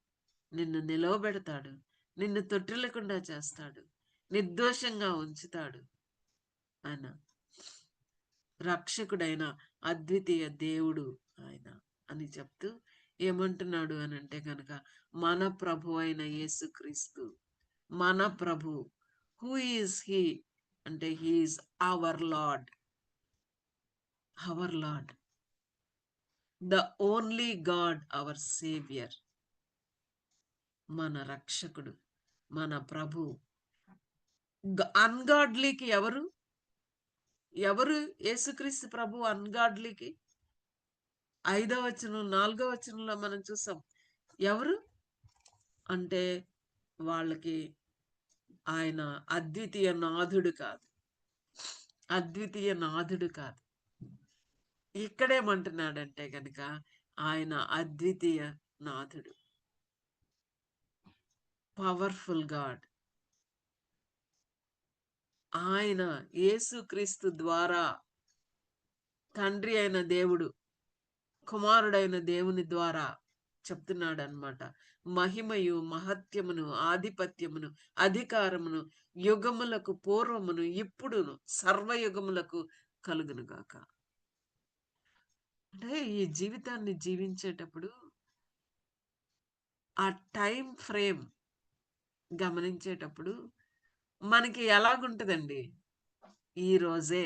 నిన్ను నిలవబెడతాడు, నిన్ను తొట్టిల్లకుండా చేస్తాడు, నిర్దోషంగా ఉంచుతాడు. ఆయన రక్షకుడైన అద్వితీయ దేవుడు ఆయన అని చెప్తూ ఏమంటున్నాడు అని అంటే కనుక, మన ప్రభు అయిన యేసుక్రీస్తు, మన ప్రభు. హూ ఈజ్ హీ అంటే he's our Lord, our Lord, the only God, our saviour. మన రక్షకుడు, మన ప్రభు. అన్గాడ్లీకి ఎవరు? ఎవరు యేసుక్రీస్తు ప్రభు అన్గాడ్లీకి? 5వ వచనం 4వ వచనంలో మనం చూసాం. ఎవరు అంటే వాళ్ళకి ఆయన అద్వితీయ నాథుడు కాదు, అద్వితీయ నాథుడు కాదు. ఇక్కడేమంటున్నాడంటే కనుక ఆయన అద్వితీయ నాథుడు, పవర్ఫుల్ గాడ్. ఆయన యేసుక్రీస్తు ద్వారా తండ్రి అయిన దేవుడు కుమారుడైన దేవుని ద్వారా చెప్తున్నాడు అన్నమాట. మహిమయు మహత్యమును ఆధిపత్యమును అధికారమును యుగములకు పూర్వమును ఇప్పుడును సర్వయుగములకు కలుగునుగాక. అంటే ఈ జీవితాన్ని జీవించేటప్పుడు ఆ టైం ఫ్రేమ్ గమనించేటప్పుడు మనకి ఎలాగుంటుందండి? ఈ రోజే,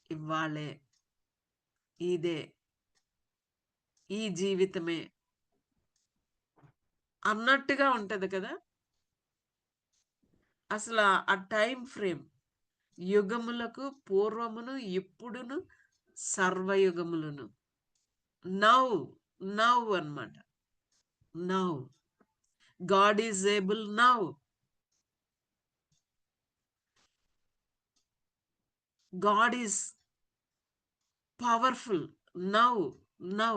ఇవాళే, ఇదే, ఈ జీవితమే అన్నట్టుగా ఉంటది కదా. అసలు ఆ టైం ఫ్రేమ్, యుగములకు పూర్వమును ఇప్పుడును సర్వయుగములను, నౌ నౌ అన్నమాట. Now God is able now. God is powerful now, now,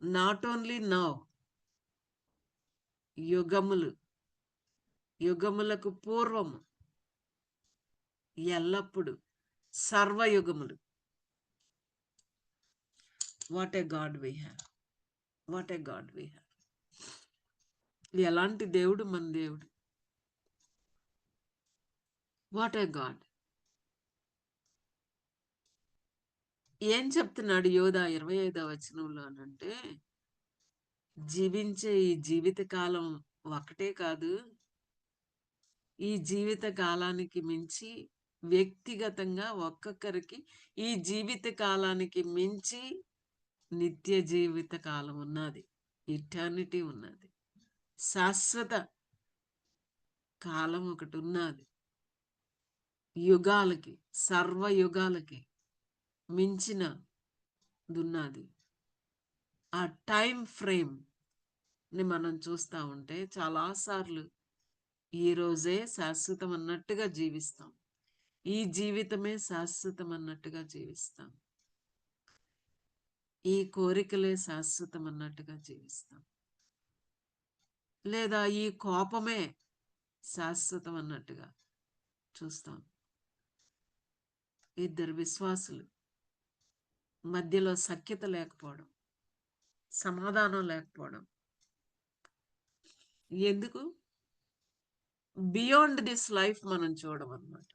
not only now. యుగములు, యుగములకు పూర్వము, ఎల్లప్పుడు, సర్వయుగములు. What a God we have, what a God we have. ఎలాంటి దేవుడు మన దేవుడు! What a God. ఏం చెప్తున్నాడు యోధా 25వ వచనంలో అనంటే, జీవించే ఈ జీవిత కాలం ఒకటే కాదు, ఈ జీవిత కాలానికి మించి వ్యక్తిగతంగా ఒక్కొక్కరికి ఈ జీవిత కాలానికి మించి నిత్య జీవిత కాలం ఉన్నది, ఇటర్నిటీ ఉన్నది, శాశ్వత కాలం ఒకటి ఉన్నది. యుగాలకి, సర్వయుగాలకి మించిన దున్నది. ఆ టైం ఫ్రేమ్ ని మనం చూస్తూ ఉంటే చాలాసార్లు ఈ రోజే శాశ్వతం అన్నట్టుగా జీవిస్తాం, ఈ జీవితమే శాశ్వతం అన్నట్టుగా జీవిస్తాం, ఈ కోరికలే శాశ్వతం అన్నట్టుగా జీవిస్తాం, లేదా ఈ కోపమే శాశ్వతం అన్నట్టుగా చూస్తాం. ఇద్దరు విశ్వాసులు మధ్యలో సఖ్యత లేకపోవడం, సమాధానం లేకపోవడం. ఎందుకు? బియాండ్ దిస్ లైఫ్ మనం చూడం అన్నమాట.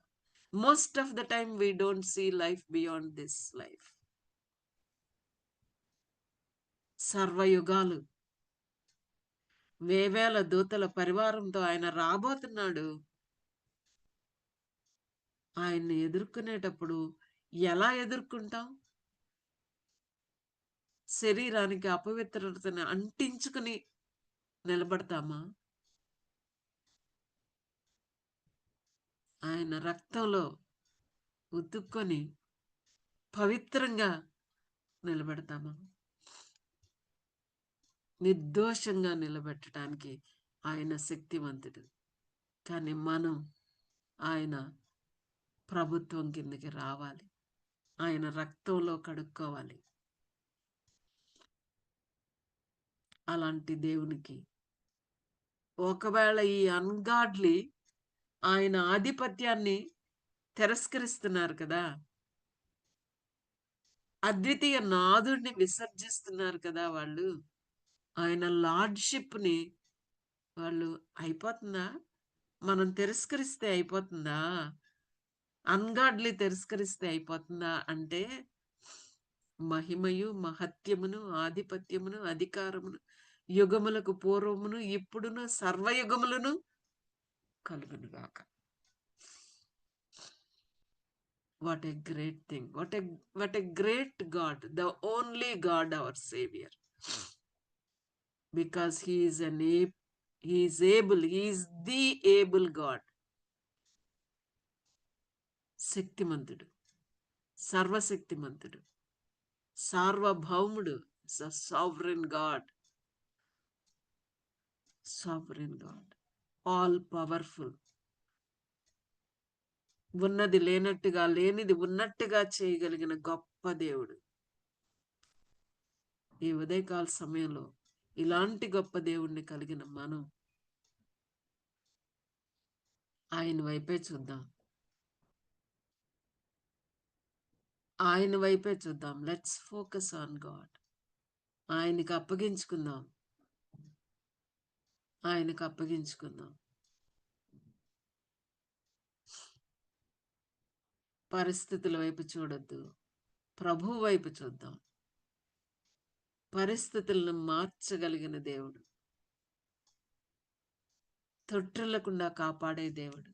Most of the time we don't see life beyond this life. సర్వయుగాలు, వేవేల దూతల పరివారంతో ఆయన రాబోతున్నాడు. ఆయన్ని ఎదుర్కొనేటప్పుడు ఎలా ఎదుర్కొంటాం? శరీరానికి అపవిత్రతను అంటించుకుని నిలబడతామా? ఆయన రక్తంలో ఉతుక్కొని పవిత్రంగా నిలబెడతామా? నిర్దోషంగా నిలబెట్టడానికి ఆయన శక్తివంతుడు. కానీ మనం ఆయన ప్రభుత్వం కిందకి రావాలి, ఆయన రక్తంలో కడుక్కోవాలి. అలాంటి దేవునికి ఒకవేళ ఈ అన్గాడ్లీ ఆయన ఆధిపత్యాన్ని తిరస్కరిస్తున్నారు కదా, అద్వితీయ నాథుడిని విసర్జిస్తున్నారు కదా వాళ్ళు. ఆయన లార్డ్షిప్ని వాళ్ళు అయిపోతుందా? మనం తిరస్కరిస్తే అయిపోతుందా? అన్గాడ్లీ తిరస్కరిస్తే అయిపోతుందా అంటే, మహిమయు మహత్యమును ఆధిపత్యమును అధికారమును యుగములకు పూర్వమును ఇప్పుడును సర్వయుగములను కలుగునుగాక. What a great thing. What a great God. The only God, our Savior. Because He is He is able. He is the able God. శక్తిమంతుడు, సర్వశక్తిమంతుడు, సార్వభౌముడు. Sovereign God, sovereign God, all powerful. ఉన్నది లేనట్టుగా, లేనిది ఉన్నట్టుగా చేయగలిగిన గొప్ప దేవుడు. ఈ ఉదయకాల సమయంలో ఇలాంటి గొప్ప దేవుణ్ణి కలిగిన మనం ఆయన వైపే చూద్దాం. ఆయన వైపే చూద్దాం. Let's focus on God. ఆయనకి అప్పగించుకుందాం. ఆయనకు అప్పగించుకుందాం. పరిస్థితుల వైపు చూడొద్దు, ప్రభు వైపు చూద్దాం. పరిస్థితులను మార్చగలిగిన దేవుడు, తొట్టిల్లకుండా కాపాడే దేవుడు,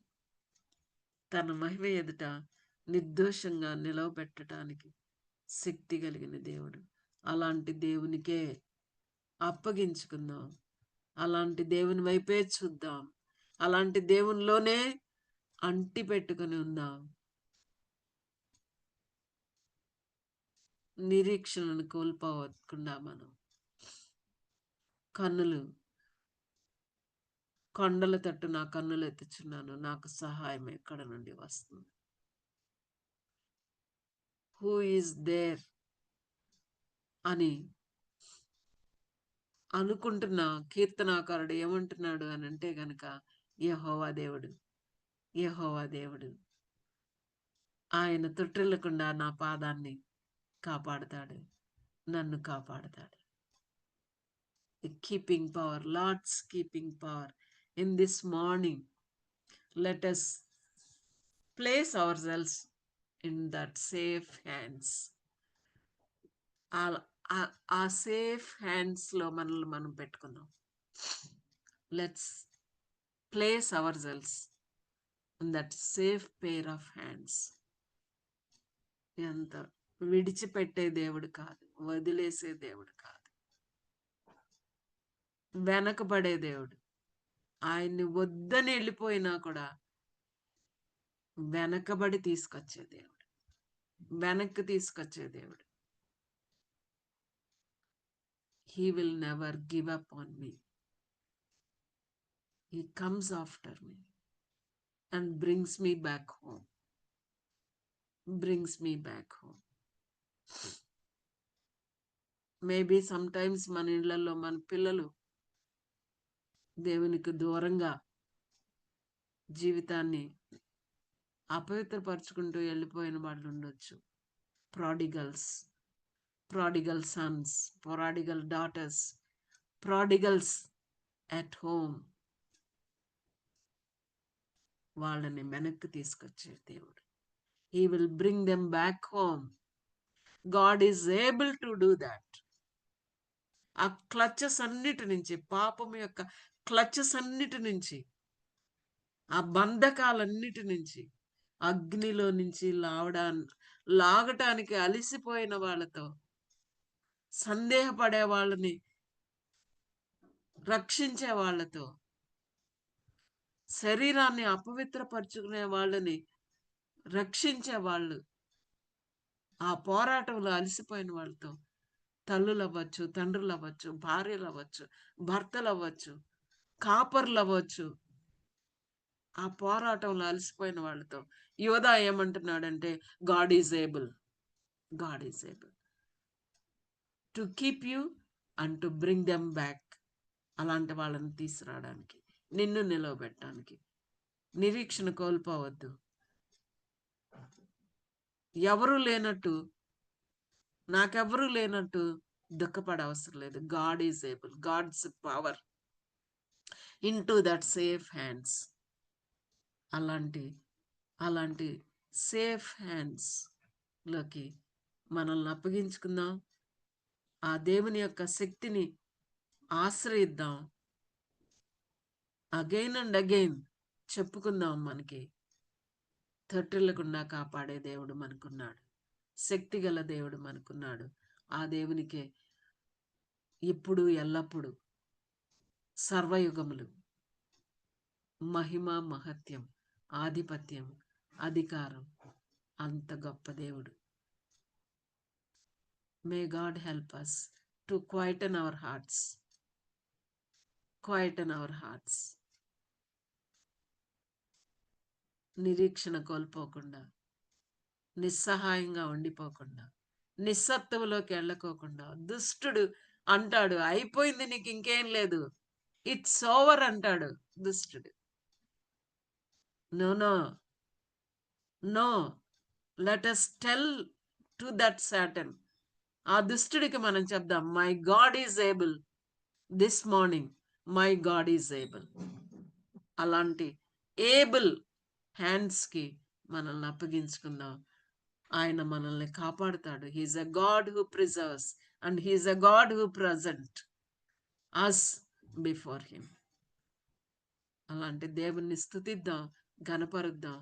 తన మహిమ ఎదుట నిర్దోషంగా నిలవబెట్టడానికి శక్తి కలిగిన దేవుడు. అలాంటి దేవునికే అప్పగించుకుందాం. అలాంటి దేవుని వైపే చూద్దాం. అలాంటి దేవునిలోనే అంటి పెట్టుకుని ఉందాం. నిరీక్షణను కోల్పోవకుండా మనం కన్నులు కొండల తట్టు నా కన్నులు ఎత్తుచున్నాను, నాకు సహాయం ఎక్కడ నుండి వస్తుంది? హూ ఈజ్ దేర్ అని అనుకుంటున్న కీర్తనాకారుడు ఏమంటున్నాడు అని అంటే గనక, యెహోవా దేవుడు, యెహోవా దేవుడు. ఆయన తొట్టిల్లకుండా నా పాదాన్ని కాపాడుతాడు, నన్ను కాపాడుతాడు. Keeping power, Lord's keeping power. In this morning let us place ourselves in that safe hands. ఆ సేఫ్ హ్యాండ్స్ లో మనల్ని మనం పెట్టుకుందాం. Let's place ourselves in that safe pair of hands. ఎంత విడిచిపెట్టే దేవుడు కాదు, వదిలేసే దేవుడు కాదు, వెనకబడే దేవుడు. ఆయన్ని వద్దని వెళ్ళిపోయినా కూడా వెనకబడి తీసుకొచ్చే దేవుడు, వెనక్కి తీసుకొచ్చే దేవుడు. He will never give up on me. He comes after me and brings me back home. Brings me back home. Maybe sometimes మన ఇళ్లలో మన పిల్లలు దేవునికి దూరంగా జీవితాన్ని అపవిత్రపరుచుకుంటూ వెళ్ళిపోయిన వాళ్ళు ఉండొచ్చు. prodigal sons, prodigal daughters, prodigals at home. వాళ్ళని వెనక్కి తీసుకొచ్చే దేవుడు. He will bring them back home. God is able to do that. ఆ క్లచెస్ అన్నిటి నుంచి, పాపం యొక్క క్లచెస్ అన్నిటి నుంచి, ఆ బంధకాలన్నిటి నుంచి, అగ్నిలో నుంచి లాగటానికి అలిసిపోయిన వాళ్ళతో, సందేహపడే వాళ్ళని రక్షించే వాళ్ళతో, శరీరాన్ని అపవిత్రపరుచుకునే వాళ్ళని రక్షించే వాళ్ళు, ఆ పోరాటంలో అలసిపోయిన వాళ్ళతో, తల్లులు అవ్వచ్చు, తండ్రులు అవ్వచ్చు, భార్యలు అవ్వచ్చు, భర్తలు అవ్వచ్చు, కాపర్లు అవ్వచ్చు, ఆ పోరాటంలో అలసిపోయిన వాళ్ళతో యోధా ఏమంటున్నాడంటే, God is able, God is able to keep you and to bring them back. అలాంటి వాళ్ళని తీసుకురావడానికి, నిన్ను నిలవబెట్టడానికి నిరీక్షణ కోల్పోవద్దు. ఎవరు లేనట్టు, నాకెవరూ లేనట్టు దుఃఖపడ అవసరం లేదు. God is able, God's power into that safe hands. అలాంటి సేఫ్ హ్యాండ్స్ లోకి మనల్ని అప్పగించుకుందాం. ఆ దేవుని యొక్క శక్తిని ఆశ్రయిద్దాం. అగైన్ అండ్ అగైన్ చెప్పుకుందాం, మనకి తొట్టిల్లకుండా కాపాడే దేవుడు మనకున్నాడు, శక్తి గల దేవుడు మనకున్నాడు. ఆ దేవునికే ఇప్పుడు ఎల్లప్పుడు సర్వయుగములు మహిమ, మహత్యం, ఆధిపత్యం, అధికారం. అంత గొప్ప దేవుడు. May God help us to quieten our hearts, quieten our hearts. నిరీక్షణ కోల్పోకుండా, నిస్సహాయంగా ఉండిపోకుండా, నిస్సత్తువలోకి వెళ్ళకోకుండా. దుష్టుడు అంటాడు, అయిపోయింది, నీకు ఇంకేం లేదు, ఇట్స్ ఓవర్ అంటాడు దుష్టుడు. No no no, let us tell to that Satan. ఆ దుష్టుడికి మనం చెప్దాం, my God is able this morning, my God is able. అలాంటి ఏబుల్ హ్యాండ్స్కి మనల్ని అప్పగించుకుందాం. ఆయన మనల్ని కాపాడుతాడు. He's a God who preserves and he's a God who present us before him. అలాంటి దేవుణ్ణి స్తుతిద్దాం, ఘనపరుద్దాం.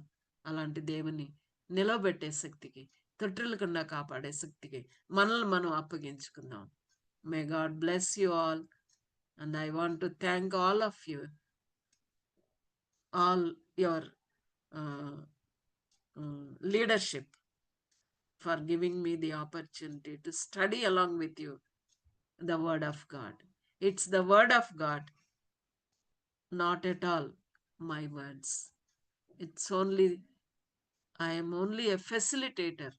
అలాంటి దేవుని నిలవబెట్టే శక్తికి, తొట్టిల్లకుండా కాపాడే శక్తికి మనల్ని మనం అప్పగించుకుందాం. May God bless you all, and I want to thank all of you, all your leadership, for giving me the opportunity to study along with you the word of God. It's the word of God, not at all my words. It's only, I am only a facilitator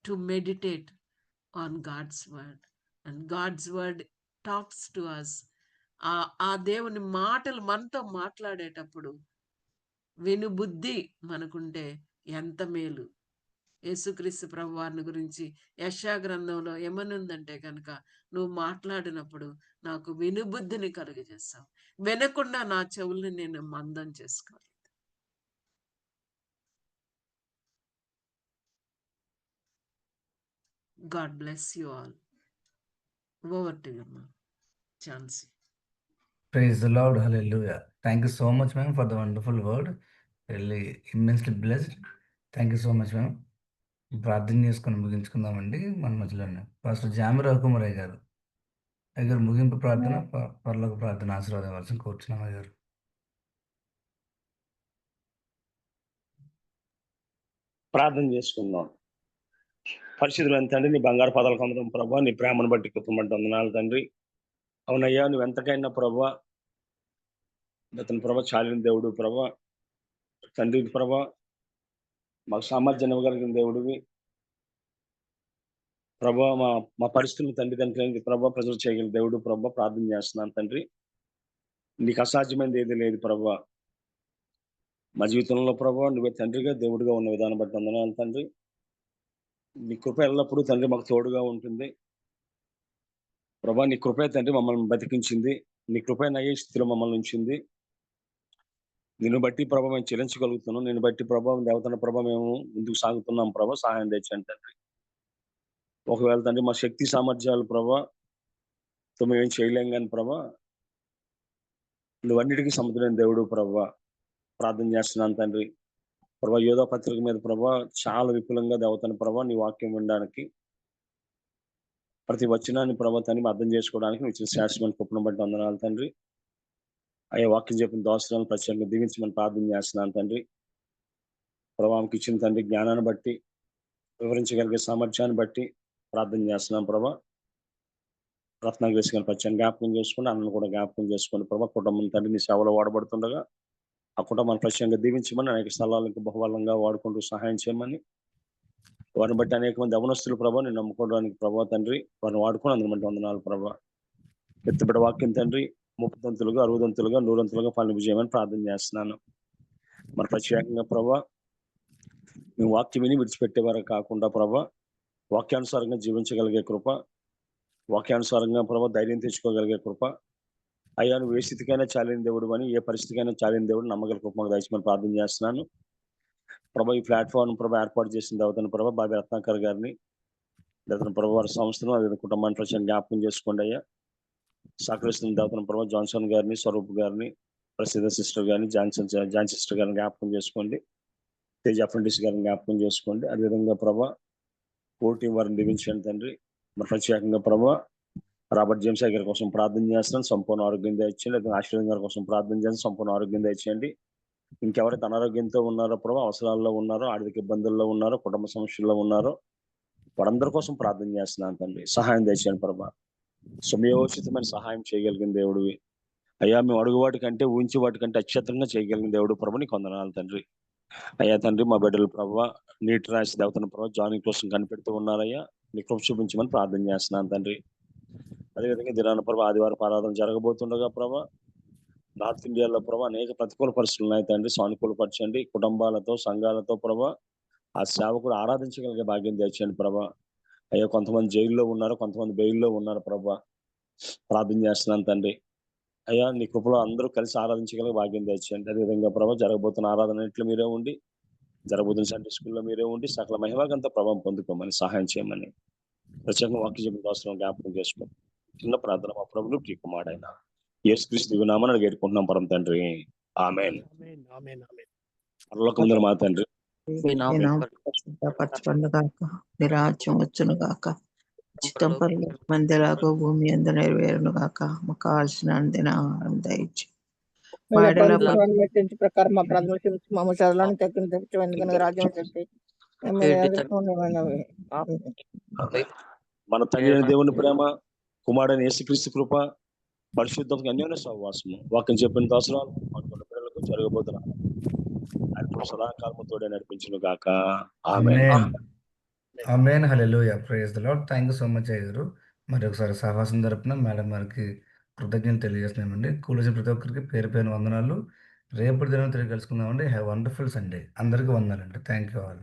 to meditate on God's word, and God's word talks to us. ఆ దేవుని మాటలు మనతో మాట్లాడేటప్పుడు విను బుద్ధి మనకుంటే ఎంత మేలు. యేసుక్రీస్తు ప్రభువారిని గురించి యెషయా గ్రంథంలో ఏమనుందంటే కనుక, నువ్వు మాట్లాడినప్పుడు నాకు వినుబుద్ధిని కలుగజేస్తావు, వినకుండా నా చెవుల్ని నేను మందం చేసుకోలేదు. God bless you all. Over to you, Jhansi. Praise the Lord. Hallelujah. Thank you so much, ma'am, for the wonderful word. Really immensely blessed. Thank you so much, ma'am. ప్రార్థన చేసుకొని ముగించుకుందామండి. మన మధ్యలోనే పాస్టర్ జామి రఘుకుమారయ్య గారు అయ్యారు ముగింపు ప్రార్థన, పరలోక ప్రార్థన ఆశీర్వాదం ఇవ్వాల్సిన కోరుచున్నాం అయ్యారు. ప్రార్థన చేసుకుందాం. పరిశుద్ధులైన తండ్రి, నీ బంగారు పదాలకు అందరం ప్రభా, నీ ప్రేమను బట్టి కృపమంటే వందనాలు తండ్రి. అవునయ్యా, నువ్వు ఎంతకైనా ప్రభా, అతని ప్రభా చాలిన దేవుడు ప్రభా, తండ్రి ప్రభా, మాకు సామర్థ్యం ఇవ్వగలిగిన దేవుడివి ప్రభా. మా పరిస్థితులు తండ్రి తండ్రి ప్రభా ప్రజలు చేయగలిగిన దేవుడు ప్రభా. ప్రార్థన చేస్తున్నాను తండ్రి, నీకు అసాధ్యమైనది ఏది లేదు ప్రభా. మా జీవితంలో ప్రభా నువ్వే తండ్రిగా దేవుడిగా ఉన్న విధానం బట్టి వందనాలు తండ్రి. నీ కృప ఎల్లప్పుడూ తండ్రి మాకు తోడుగా ఉంటుంది ప్రభా. నీ కృపే తండ్రి మమ్మల్ని బతికించింది, నీ కృపే నయ్యే స్థితిలో మమ్మల్ని ఉంచింది. నిన్ను బట్టి ప్రభా మేము చెల్లించగలుగుతున్నాం, నిన్ను బట్టి ప్రభా దేవతన ప్రభా మేము ముందుకు సాగుతున్నాం ప్రభా. సహాయం తెచ్చండి తండ్రి. ఒకవేళ తండ్రి మా శక్తి సామర్థ్యాలు ప్రభా తో మేమేం చేయలేం కానీ ప్రభా, నువ్వన్నిటికీ సముద్రైన దేవుడు ప్రభా. ప్రార్థన చేస్తున్నాను తండ్రి ప్రభా. యోధా పత్రిక మీద ప్రభా చాలా విపులంగా దేవతన ప్రభా నీ వాక్యం వినడానికి, ప్రతి వచనాన్ని ప్రభా తండ్రి అర్థం చేసుకోవడానికి నువ్వు ఇచ్చిన శాశ్వతమైన కృపను బట్టి వందనాలు తండ్రి. అయ్యా వాక్యం చెప్పిన దోషాలను ప్రత్యేకంగా దీవించమని ప్రార్థన చేస్తున్నాను తండ్రి ప్రభాకి ఇచ్చిన తండ్రి జ్ఞానాన్ని బట్టి, వివరించగలిగే సామర్థ్యాన్ని బట్టి ప్రార్థన చేస్తున్నాం ప్రభా. రత్నాగ్రేసి గారిని ప్రత్యేకంగా జ్ఞాపకం చేసుకుని, అన్నను కూడా జ్ఞాపకం చేసుకుని ప్రభా, కుటుంబం తండ్రి నీ సేవలో వాడబడుతుండగా ఆ కుటుంబాన్ని ప్రత్యేకంగా దీవించమని, అనేక స్థలాలకు బహుబలంగా వాడుకుంటూ సహాయం చేయమని, వారిని బట్టి అనేక మంది అవనస్తులు ప్రభా నేను నమ్ముకోవడానికి ప్రభా తండ్రి వారిని వాడుకుని అందుకు వందనాలు ప్రభా. ఎత్తుబడి వాక్యం తండ్రి 30 60 100 ఫలింపజేయమని ప్రార్థన చేస్తున్నాను. మరి ప్రత్యేకంగా ప్రభా మేము వాక్యం విని విడిచిపెట్టేవారు కాకుండా ప్రభా వాక్యానుసారంగా జీవించగలిగే కృప, వాక్యానుసారంగా ప్రభా ధైర్యం తెచ్చుకోగలిగే కృప, అయ్యా నువ్వు ఏ స్థితికైనా చాలిన దేవుడు అని, ఏ పరిస్థితికైనా చాలిన దేవుడు నమ్మగల కృప మాకు దయచేయమని ప్రార్థన చేస్తున్నాను. ప్రభా ఈ ప్లాట్ఫామ్ ప్రభా ఏర్పాటు చేసిన దేవతను ప్రభా బాబీ రత్నాకర్ గారిని, దేవతను ప్రభా వారి సంస్థను అదే కుటుంబాన్ని ప్రచారం జ్ఞాపకం చేసుకోండి అయ్యా. సహకరిస్తున్న దేవతను ప్రభా జాన్సన్ గారిని, స్వరూప్ గారిని, ప్రసిద్ధ సిస్టర్ గారిని, జాన్ సిస్టర్ గారిని జ్ఞాపకం చేసుకోండి. తేజ్ అప్రెంటిస్ గారిని జ్ఞాపకం చేసుకోండి. అదేవిధంగా ప్రభా కోటి వారిని దీవించండి తండ్రి. మరి ప్రత్యేకంగా ప్రభా రాబర్ట్ జేమ్స్ గారి కోసం ప్రార్థన చేస్తున్నాను, సంపూర్ణ ఆరోగ్యం దయచేయండి. లేదా ఆశీర్వాదం గారి కోసం ప్రార్థన చేస్తాను, సంపూర్ణ ఆరోగ్యం దయచేయండి. ఇంకెవరైతే అనారోగ్యంతో ఉన్నారో ప్రభా, అవసరాల్లో ఉన్నారో, ఆర్థిక ఇబ్బందుల్లో ఉన్నారో, కుటుంబ సమస్యల్లో ఉన్నారో వారందరి కోసం ప్రార్థన చేస్తున్నాను తండ్రి. సహాయం దయచేయండి ప్రభా. సమయోచితమైన సహాయం చేయగలిగిన దేవుడివి అయ్యా. మేము అడుగు వాటికంటే ఊహించి వాటికంటే అత్యతంగా చేయగలిగిన దేవుడు ప్రభు, నీకు వందనాలు తండ్రి. అయ్యా తండ్రి మా బిడ్డలు ప్రభావ నీటి రాసి దేవతను ప్రభావ జాయినింగ్ కోసం కనిపెడుతూ ఉన్నారయ్యా. నీ కృప చూపించమని ప్రార్థన చేస్తున్నాను తండ్రి. అదేవిధంగా దినాన ప్రభావ ఆదివారం ఆరాధన జరగబోతుండగా ప్రభావ నార్త్ ఇండియాలో ప్రభావ అనేక ప్రతికూల పరిస్థితులు ఉన్నాయి తండ్రి. సానుకూలపరచండి. కుటుంబాలతో సంఘాలతో ప్రభావ ఆ సేవకుడు ఆరాధించగలిగే భాగ్యం తెచ్చండి ప్రభా. అయ్యా కొంతమంది జైల్లో ఉన్నారు, కొంతమంది బెయిల్లో ఉన్నారు ప్రభా. ప్రార్థన చేస్తున్నాను తండ్రి. అయ్యా నీ కృపలో అందరూ కలిసి ఆరాధించగలిగే భాగ్యం తెచ్చండి. అదేవిధంగా ప్రభా జరగబోతున్న ఆరాధన ఇంట్లో మీరే ఉండి, జరగబోతున్న సండే స్కూల్లో మీరే ఉండి సకల మహిమకంత ప్రభావం పొందుకోమని సహాయం చేయమని ప్రత్యేకంగా వాక్య చెప్పిన అవసరం జ్ఞాపకం చేసుకోండి. చిన్న ప్రార్థన మా ప్రభులు ప్రియకుమారుడైన యేసుక్రీస్తు దివ్యనామమున అడిగేటుకుంటున్నాం పరమ తండ్రి. ఆమేన్. పరలోకమందున్న మా తండ్రి, పరచబడును గాక, నీ రాజ్యం వచ్చును గాక, చిత్తం పరలోకమందు మందిలాగా భూమి యందు నెరవేరును గాక. మాకు కావాల్సిన అందిన ఆహారం దయచేయి. ప్రకారం మా ప్రార్థనలు క్షమించు, మా చదువులను తగ్గించు, ఎందుకనగా రాజ్యం శక్తి మన తండ్రి అయిన దేవుని ప్రేమ, కుమారుడైన యేసుక్రీస్తు కృప, పరిశుద్ధం అన్యోన్య సహవాసము వాక్యం చెప్పిన అవసరాలు పిల్లలకు జరగబోతున్నారు ఆయన సదాకాలము తోడే నడిపించును గాక. ఆమేన్. ఆమేన్. హల్లెలూయా. Praise the Lord. Thank you so much అయ్యారు. మరి ఒకసారి సహవాసం తరపున మేడం గారికి కృతజ్ఞతలు తెలియజేస్తున్నామండి. కూలిసిన ప్రతి ఒక్కరికి పేరు పేరు వందనాలు. రేపటి దినం తిరిగి కలుసుకుందామండి. Have wonderful Sunday. అందరికీ వందనాలండి. Thank you all.